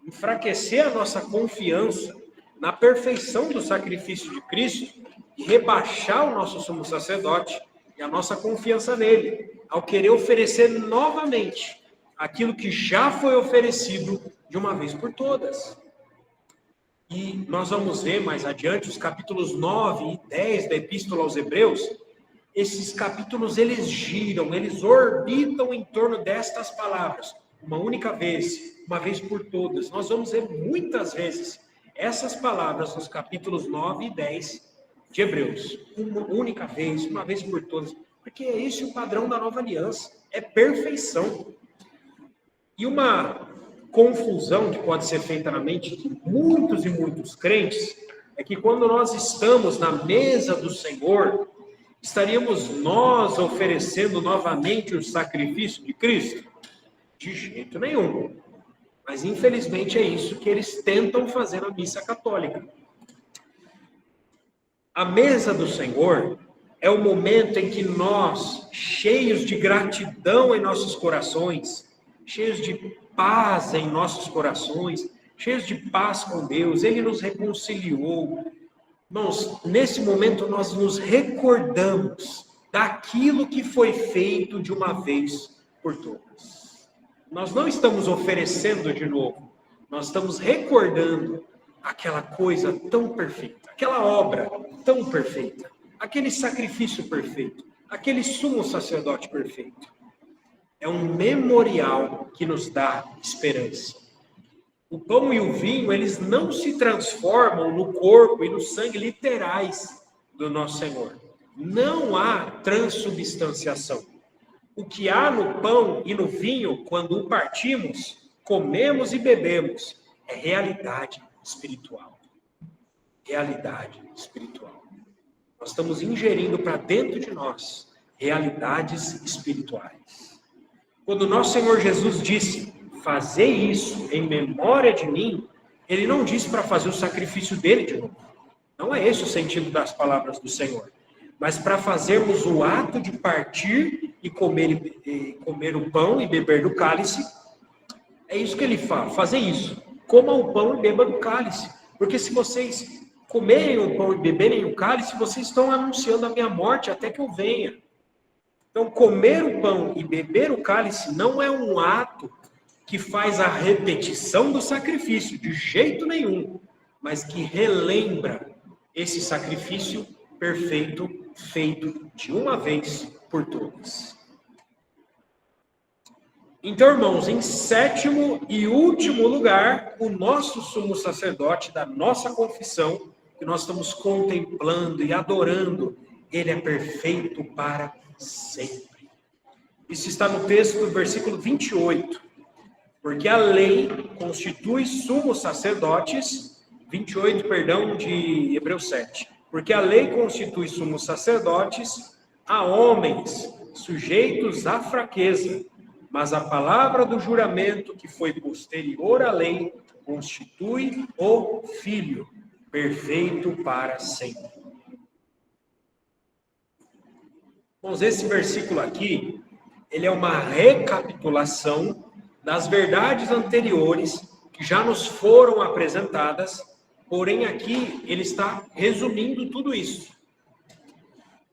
enfraquecer a nossa confiança na perfeição do sacrifício de Cristo e rebaixar o nosso sumo sacerdote e a nossa confiança nele, ao querer oferecer novamente aquilo que já foi oferecido de uma vez por todas. E nós vamos ver mais adiante os capítulos 9 e 10 da Epístola aos Hebreus. Esses capítulos, eles giram, eles orbitam em torno destas palavras. Uma única vez, uma vez por todas. Nós vamos ver muitas vezes essas palavras nos capítulos 9 e 10 de Hebreus. Uma única vez, uma vez por todas. Porque é esse o padrão da nova aliança. É perfeição. E uma confusão que pode ser feita na mente de muitos e muitos crentes é que quando nós estamos na mesa do Senhor, estaríamos nós oferecendo novamente o sacrifício de Cristo? De jeito nenhum. Mas, infelizmente, é isso que eles tentam fazer na missa católica. A mesa do Senhor é o momento em que nós, cheios de gratidão em nossos corações, cheios de paz em nossos corações, cheios de paz com Deus, Ele nos reconciliou. Irmãos, nesse momento nós nos recordamos daquilo que foi feito de uma vez por todas. Nós não estamos oferecendo de novo, nós estamos recordando aquela coisa tão perfeita, aquela obra tão perfeita, aquele sacrifício perfeito, aquele sumo sacerdote perfeito. É um memorial que nos dá esperança. O pão e o vinho, eles não se transformam no corpo e no sangue literais do nosso Senhor. Não há transubstanciação. O que há no pão e no vinho, quando o partimos, comemos e bebemos, é realidade espiritual. Realidade espiritual. Nós estamos ingerindo para dentro de nós realidades espirituais. Quando nosso Senhor Jesus disse, fazer isso em memória de mim, ele não disse para fazer o sacrifício dele de novo. Não é esse o sentido das palavras do Senhor. Mas para fazermos o ato de partir e comer o pão e beber do cálice, é isso que ele fala, fazer isso. Coma o pão e beba do cálice. Porque se vocês comerem o pão e beberem o cálice, vocês estão anunciando a minha morte até que eu venha. Então, comer o pão e beber o cálice não é um ato que faz a repetição do sacrifício, de jeito nenhum, mas que relembra esse sacrifício perfeito, feito de uma vez por todas. Então, irmãos, em sétimo e último lugar, o nosso sumo sacerdote da nossa confissão, que nós estamos contemplando e adorando, ele é perfeito para sempre. Isso está no texto do versículo 28. Porque a lei constitui sumos sacerdotes, 28, perdão, de Hebreus 7. Porque a lei constitui sumos sacerdotes a homens sujeitos à fraqueza, mas a palavra do juramento que foi posterior à lei constitui o Filho, perfeito para sempre. Bom, esse versículo aqui, ele é uma recapitulação das verdades anteriores que já nos foram apresentadas, porém aqui ele está resumindo tudo isso.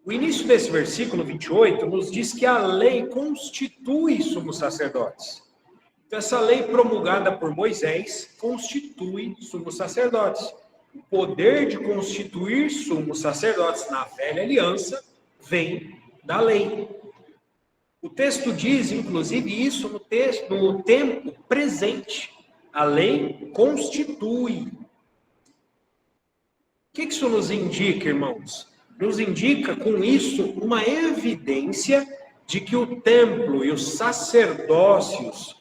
O início desse versículo 28 nos diz que a lei constitui sumos sacerdotes. Então, essa lei promulgada por Moisés constitui sumos sacerdotes. O poder de constituir sumos sacerdotes na velha aliança vem da lei. O texto diz, inclusive, isso no tempo presente. A lei constitui. O que isso nos indica, irmãos? Nos indica, com isso, uma evidência de que o templo e os sacerdócios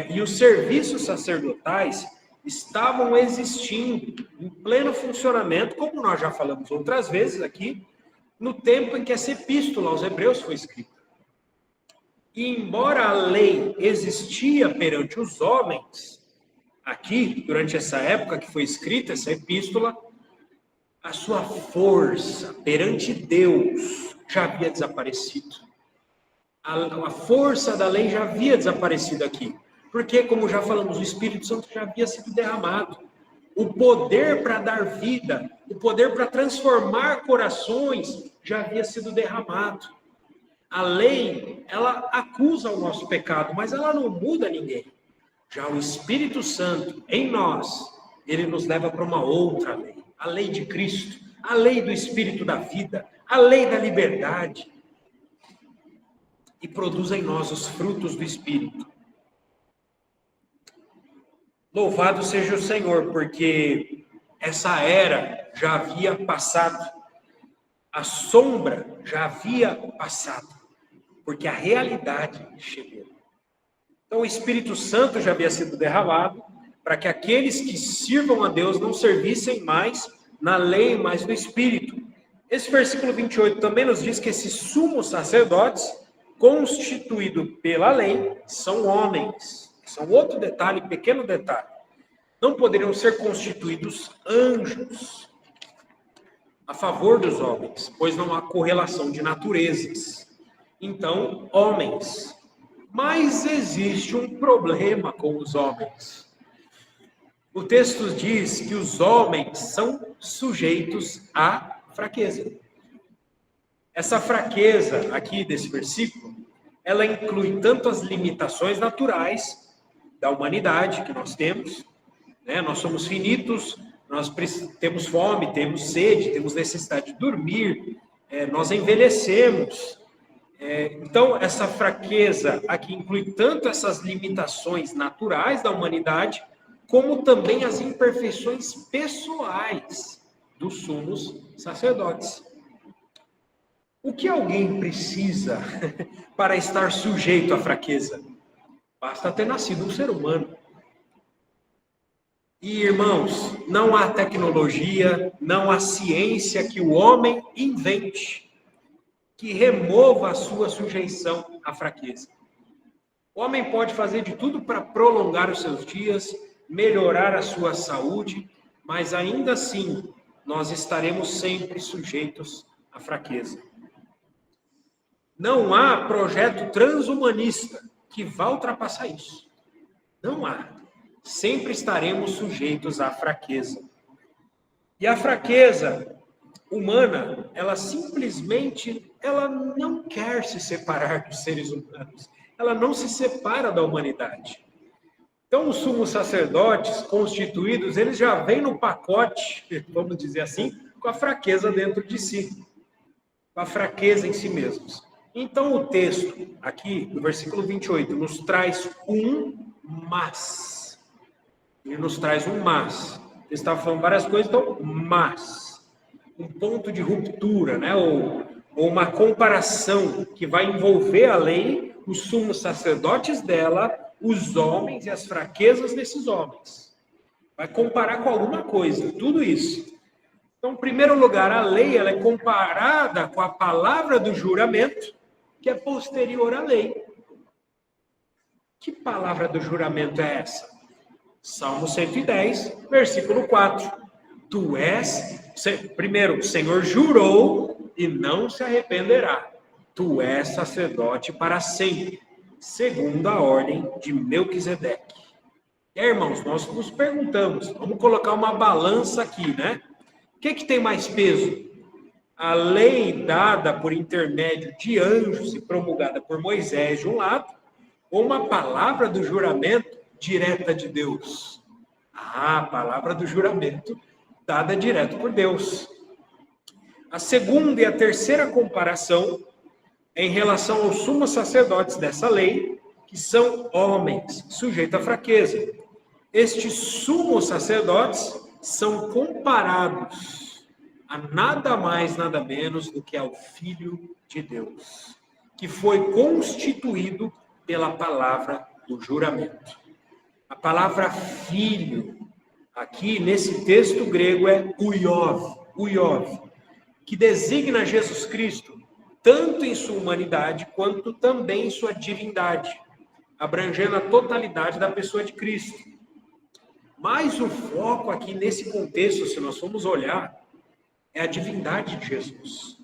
e os serviços sacerdotais estavam existindo em pleno funcionamento, como nós já falamos outras vezes aqui, no tempo em que essa epístola aos Hebreus foi escrita. E embora a lei existia perante os homens, aqui, durante essa época que foi escrita essa epístola, a sua força perante Deus já havia desaparecido. A força da lei já havia desaparecido aqui. Porque, como já falamos, o Espírito Santo já havia sido derramado. O poder para dar vida, o poder para transformar corações já havia sido derramado. A lei, ela acusa o nosso pecado, mas ela não muda ninguém. Já o Espírito Santo, em nós, ele nos leva para uma outra lei. A lei de Cristo, a lei do Espírito da vida, a lei da liberdade. E produz em nós os frutos do Espírito. Louvado seja o Senhor, porque essa era já havia passado. A sombra já havia passado, porque a realidade chegou. Então o Espírito Santo já havia sido derramado, para que aqueles que sirvam a Deus não servissem mais na lei, mas no Espírito. Esse versículo 28 também nos diz que esses sumos sacerdotes, constituídos pela lei, são Atenção, outro detalhe, pequeno detalhe. Não poderiam ser constituídos anjos a favor dos homens, pois não há correlação de naturezas. Então, homens. Mas existe um problema com os homens. O texto diz que os homens são sujeitos à fraqueza. Essa fraqueza aqui desse versículo, ela inclui tanto as limitações naturais da humanidade que nós temos, né? Nós somos finitos, nós temos fome, temos sede, temos necessidade de dormir, nós envelhecemos. Então, essa fraqueza aqui inclui tanto essas limitações naturais da humanidade, como também as imperfeições pessoais dos sumos sacerdotes. O que alguém precisa para estar sujeito à fraqueza? Basta ter nascido um ser humano. E, irmãos, não há tecnologia, não há ciência que o homem invente que remova a sua sujeição à fraqueza. O homem pode fazer de tudo para prolongar os seus dias, melhorar a sua saúde, mas ainda assim nós estaremos sempre sujeitos à fraqueza. Não há projeto transhumanista que vá ultrapassar isso. Não há. Sempre estaremos sujeitos à fraqueza. E a fraqueza humana, ela simplesmente, ela não quer se separar dos seres humanos. Ela não se separa da humanidade. Então, os sumos sacerdotes constituídos, eles já vêm no pacote, vamos dizer assim, com a fraqueza dentro de si. Com a fraqueza em si mesmos. Então, o texto aqui, no versículo 28, nos traz um mas. Ele nos traz um mas. Ele está falando várias coisas, então, mas. Um ponto de ruptura, né? Ou uma comparação que vai envolver a lei, os sumos sacerdotes dela, os homens e as fraquezas desses homens. Vai comparar com alguma coisa, tudo isso. Então, em primeiro lugar, a lei ela é comparada com a palavra do juramento, que é posterior à lei. Que palavra do juramento é essa? Salmo 110, versículo 4. Tu és, primeiro, o Senhor jurou e não se arrependerá. Tu és sacerdote para sempre, segundo a ordem de Melquisedeque. E aí, irmãos, nós nos perguntamos, vamos colocar uma balança aqui, né? O que tem mais peso? A lei dada por intermédio de anjos e promulgada por Moisés de um lado, ou uma palavra do juramento direta de Deus? A palavra do juramento dada direto por Deus. A segunda e a terceira comparação é em relação aos sumos sacerdotes dessa lei, que são homens sujeitos à fraqueza. Estes sumos sacerdotes são comparados a nada mais, nada menos do que ao Filho de Deus, que foi constituído pela palavra do juramento. A palavra filho, aqui nesse texto grego, é uiov, que designa Jesus Cristo, tanto em sua humanidade, quanto também em sua divindade, abrangendo a totalidade da pessoa de Cristo. Mas o foco aqui nesse contexto, se nós formos olhar, é a divindade de Jesus.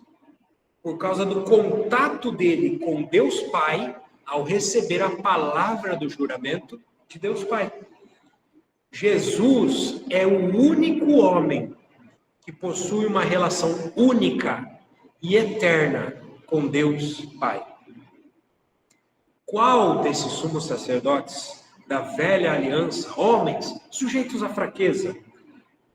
Por causa do contato dele com Deus Pai, ao receber a palavra do juramento de Deus Pai. Jesus é o único homem que possui uma relação única e eterna com Deus Pai. Qual desses sumos sacerdotes da velha aliança, homens sujeitos à fraqueza,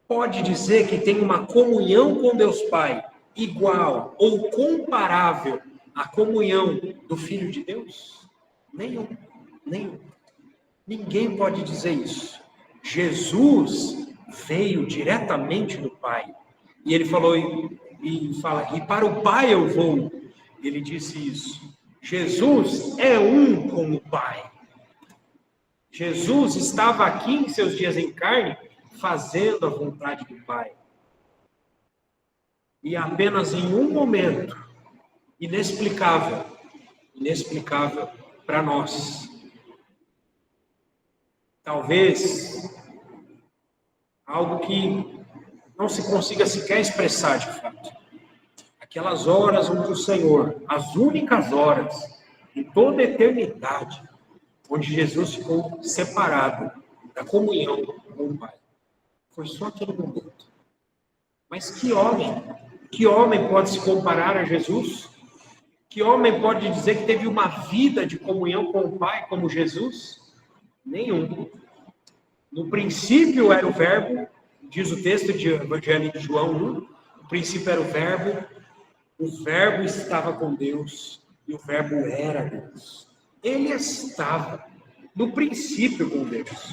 pode dizer que tem uma comunhão com Deus Pai igual ou comparável à comunhão do Filho de Deus? Nenhum. Ninguém pode dizer isso. Jesus veio diretamente do Pai. E ele falou, e para o Pai eu vou. Ele disse isso. Jesus é um com o Pai. Jesus estava aqui em seus dias em carne, fazendo a vontade do Pai. E apenas em um momento, inexplicável para nós, talvez algo que não se consiga sequer expressar de fato. Aquelas horas onde o Senhor, as únicas horas em toda a eternidade, onde Jesus ficou separado da comunhão com o Pai. Foi só aquele momento. Mas que homem pode se comparar a Jesus? Que homem pode dizer que teve uma vida de comunhão com o Pai como Jesus? Nenhum. No princípio era o Verbo, diz o texto de Evangelho de João 1, no princípio era o Verbo estava com Deus, e o Verbo era Deus. Ele estava no princípio com Deus.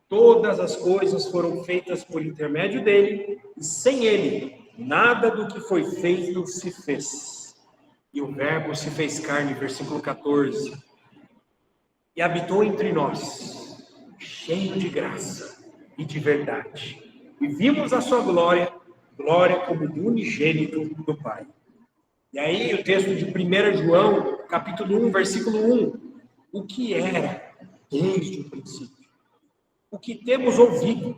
Todas as coisas foram feitas por intermédio dele, e sem ele, nada do que foi feito se fez. E o Verbo se fez carne, versículo 14, e habitou entre nós, cheio de graça e de verdade. E vimos a sua glória como do unigênito do Pai. E aí o texto de 1 João, capítulo 1, versículo 1, o que era desde o princípio, o que temos ouvido,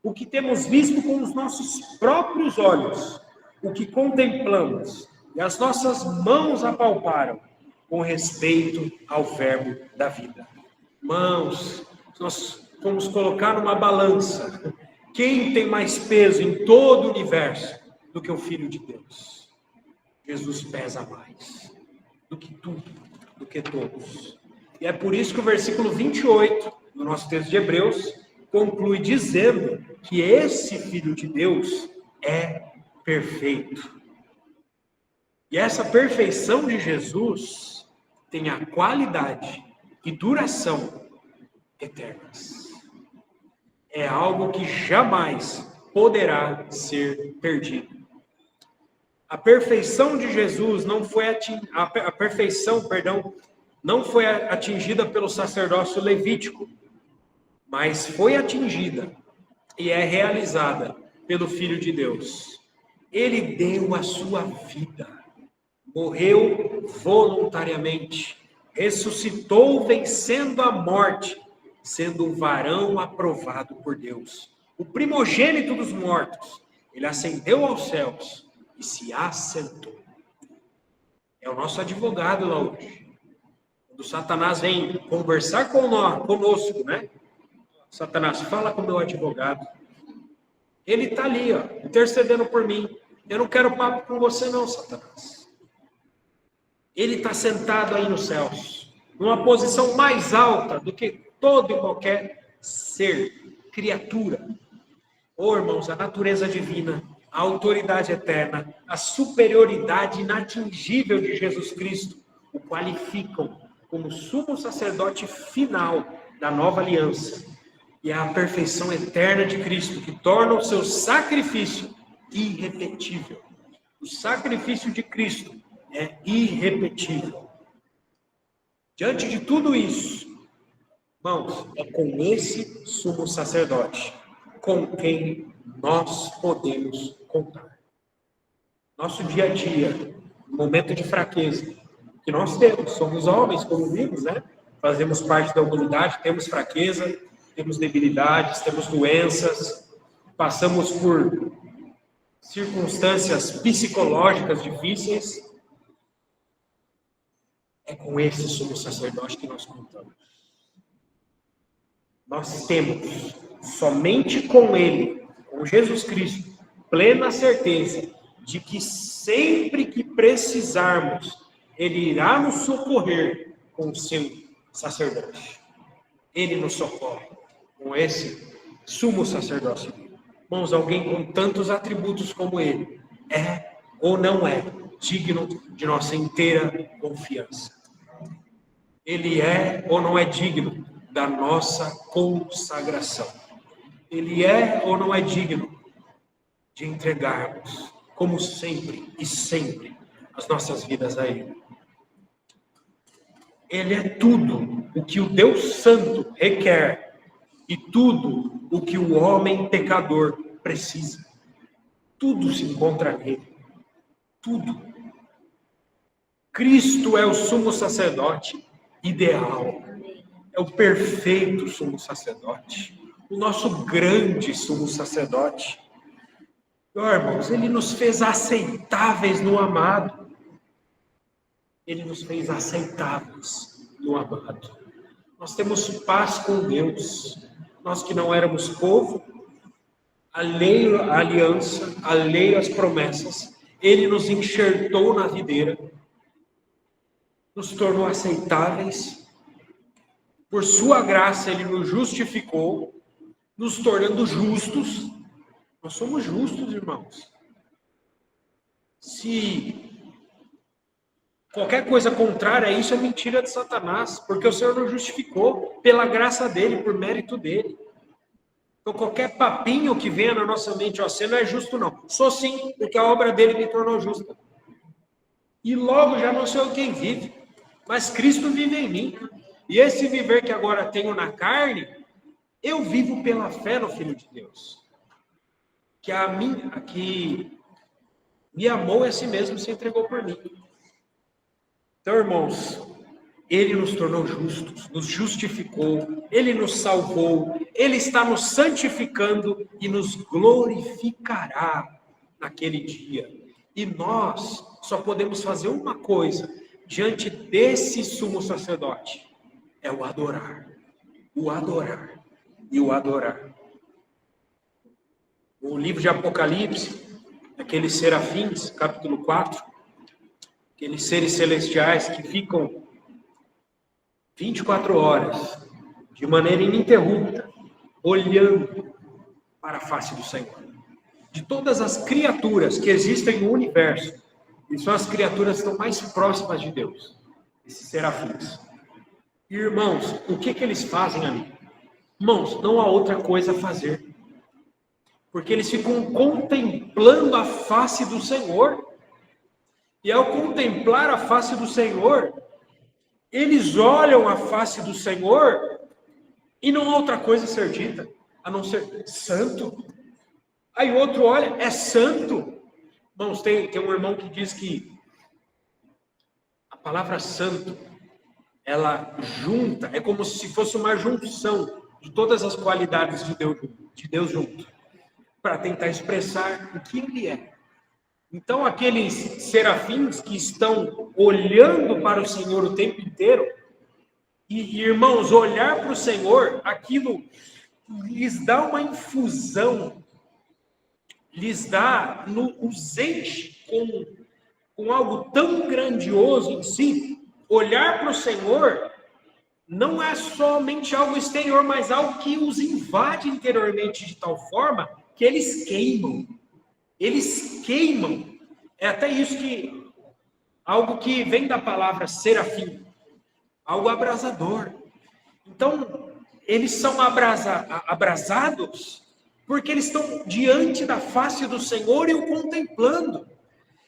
o que temos visto com os nossos próprios olhos, o que contemplamos e as nossas mãos apalparam com respeito ao Verbo da vida. Irmãos, nós vamos colocar numa balança. Quem tem mais peso em todo o universo do que o Filho de Deus? Jesus pesa mais do que tudo, do que todos. E é por isso que o versículo 28, no nosso texto de Hebreus, conclui dizendo que esse Filho de Deus é perfeito. E essa perfeição de Jesus tem a qualidade e duração eternas. É algo que jamais poderá ser perdido. A perfeição de Jesus não foi não foi atingida pelo sacerdócio levítico, mas foi atingida e é realizada pelo Filho de Deus. Ele deu a sua vida, morreu voluntariamente, ressuscitou vencendo a morte, sendo um varão aprovado por Deus. O primogênito dos mortos, ele ascendeu aos céus e se assentou. É o nosso advogado lá hoje. Quando Satanás vem conversar conosco, né? Satanás, fala com o meu advogado. Ele está ali, ó, intercedendo por mim. Eu não quero papo com você não, Satanás. Ele está sentado aí nos céus, numa posição mais alta do que todo e qualquer ser, criatura. Oh, irmãos, a natureza divina, a autoridade eterna, a superioridade inatingível de Jesus Cristo o qualificam como sumo sacerdote final da nova aliança. E é a perfeição eterna de Cristo que torna o seu sacrifício irrepetível. O sacrifício de Cristo é irrepetível. Diante de tudo isso, irmãos, é com esse sumo sacerdote com quem nós podemos contar. Nosso dia a dia, momento de fraqueza, que nós temos, somos homens, como vimos, né? Fazemos parte da humanidade, temos fraqueza, temos debilidades, temos doenças, passamos por circunstâncias psicológicas difíceis. É com esse sumo sacerdote que nós contamos. Nós temos somente com ele, com Jesus Cristo, plena certeza de que sempre que precisarmos, ele irá nos socorrer com o seu sacerdote. Ele nos socorre com esse sumo sacerdócio. Irmãos, alguém com tantos atributos como ele é ou não é digno de nossa inteira confiança. Ele é ou não é digno da nossa consagração. Ele é ou não é digno de entregarmos, como sempre e sempre, as nossas vidas a ele. Ele é tudo o que o Deus Santo requer e tudo o que o homem pecador precisa. Tudo se encontra nele. Tudo. Cristo é o sumo sacerdote ideal. é o perfeito sumo sacerdote, o nosso grande sumo sacerdote. Irmãos, ele nos fez aceitáveis no amado. Ele nos fez aceitáveis no amado. Nós temos paz com Deus. Nós que não éramos povo, alheio à aliança, alheio às promessas, ele nos enxertou na videira, nos tornou aceitáveis. Por sua graça, ele nos justificou, nos tornando justos. Nós somos justos, irmãos. Se qualquer coisa contrária a isso é mentira de Satanás, porque o Senhor nos justificou pela graça dele, por mérito dele. Então, qualquer papinho que venha na nossa mente, ó, você não é justo, não. Sou sim, porque a obra dele me tornou justa. E logo já não sou eu quem vive, mas Cristo vive em mim. E esse viver que agora tenho na carne, eu vivo pela fé no Filho de Deus. Que me amou a si mesmo e se entregou por mim. Então, irmãos, ele nos tornou justos, nos justificou, ele nos salvou, ele está nos santificando e nos glorificará naquele dia. E nós só podemos fazer uma coisa diante desse sumo sacerdote: é o adorar, o adorar e o adorar. O livro de Apocalipse, aqueles serafins, capítulo 4, aqueles seres celestiais que ficam 24 horas, de maneira ininterrupta, olhando para a face do Senhor. De todas as criaturas que existem no universo, e são as criaturas que estão mais próximas de Deus, esses serafins. Irmãos, o que eles fazem ali? Irmãos, não há outra coisa a fazer. Porque eles ficam contemplando a face do Senhor. E ao contemplar a face do Senhor, eles olham a face do Senhor e não há outra coisa a ser dita, a não ser santo. Aí o outro olha, é santo. Irmãos, tem um irmão que diz que a palavra santo, ela junta, é como se fosse uma junção de todas as qualidades de Deus junto, para tentar expressar o que ele é. Então, aqueles serafins que estão olhando para o Senhor o tempo inteiro, e irmãos, olhar para o Senhor, aquilo lhes dá uma infusão, os enche com algo tão grandioso em si. Olhar para o Senhor não é somente algo exterior, mas algo que os invade interiormente de tal forma que eles queimam. Eles queimam. É até isso algo que vem da palavra serafim, algo abrasador. Então, eles são abrasados porque eles estão diante da face do Senhor e o contemplando.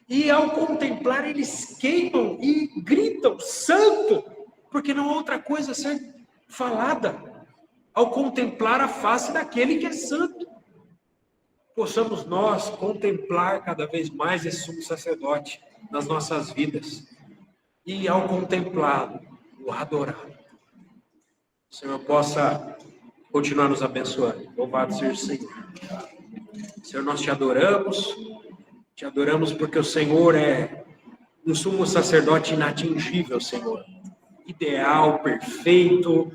E ao contemplar, eles queimam e gritam, santo, porque não há outra coisa a ser falada ao contemplar a face daquele que é santo. Possamos nós contemplar cada vez mais esse sumo sacerdote nas nossas vidas. E ao contemplá-lo, o adorar. O Senhor possa continuar nos abençoando. Louvado seja o Senhor. Senhor, nós te adoramos porque o Senhor é um sumo sacerdote inatingível, Senhor. Ideal, perfeito.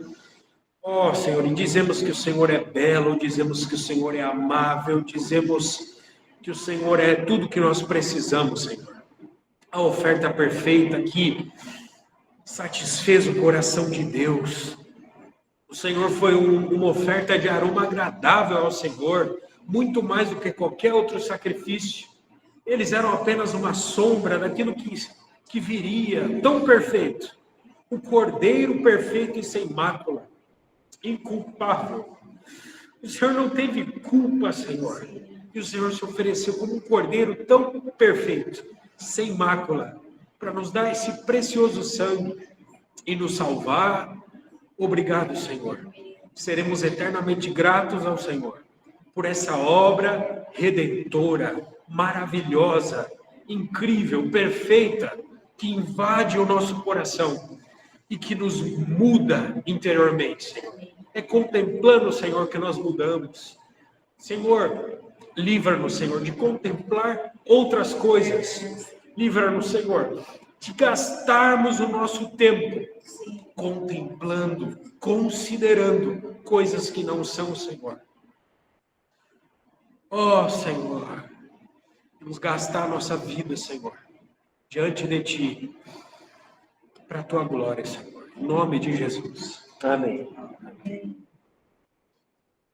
Ó, Senhor, e dizemos que o Senhor é belo, dizemos que o Senhor é amável, dizemos que o Senhor é tudo que nós precisamos, Senhor. A oferta perfeita que satisfez o coração de Deus. O Senhor foi uma oferta de aroma agradável ao Senhor, muito mais do que qualquer outro sacrifício. Eles eram apenas uma sombra daquilo que viria, tão perfeito. O Cordeiro perfeito e sem mácula, inculpável. O Senhor não teve culpa, Senhor. E o Senhor se ofereceu como um Cordeiro tão perfeito, sem mácula, para nos dar esse precioso sangue e nos salvar. Obrigado, Senhor. Seremos eternamente gratos ao Senhor por essa obra redentora, maravilhosa, incrível, perfeita, que invade o nosso coração. e que nos muda interiormente, Senhor. É contemplando, Senhor, que nós mudamos. Senhor, livra-nos, Senhor, de contemplar outras coisas. Livra-nos, Senhor, de gastarmos o nosso tempo contemplando, considerando coisas que não são, Senhor. Oh, Senhor, vamos gastar a nossa vida, Senhor, diante de Ti, para a Tua glória, Senhor. Em nome de Jesus. Amém.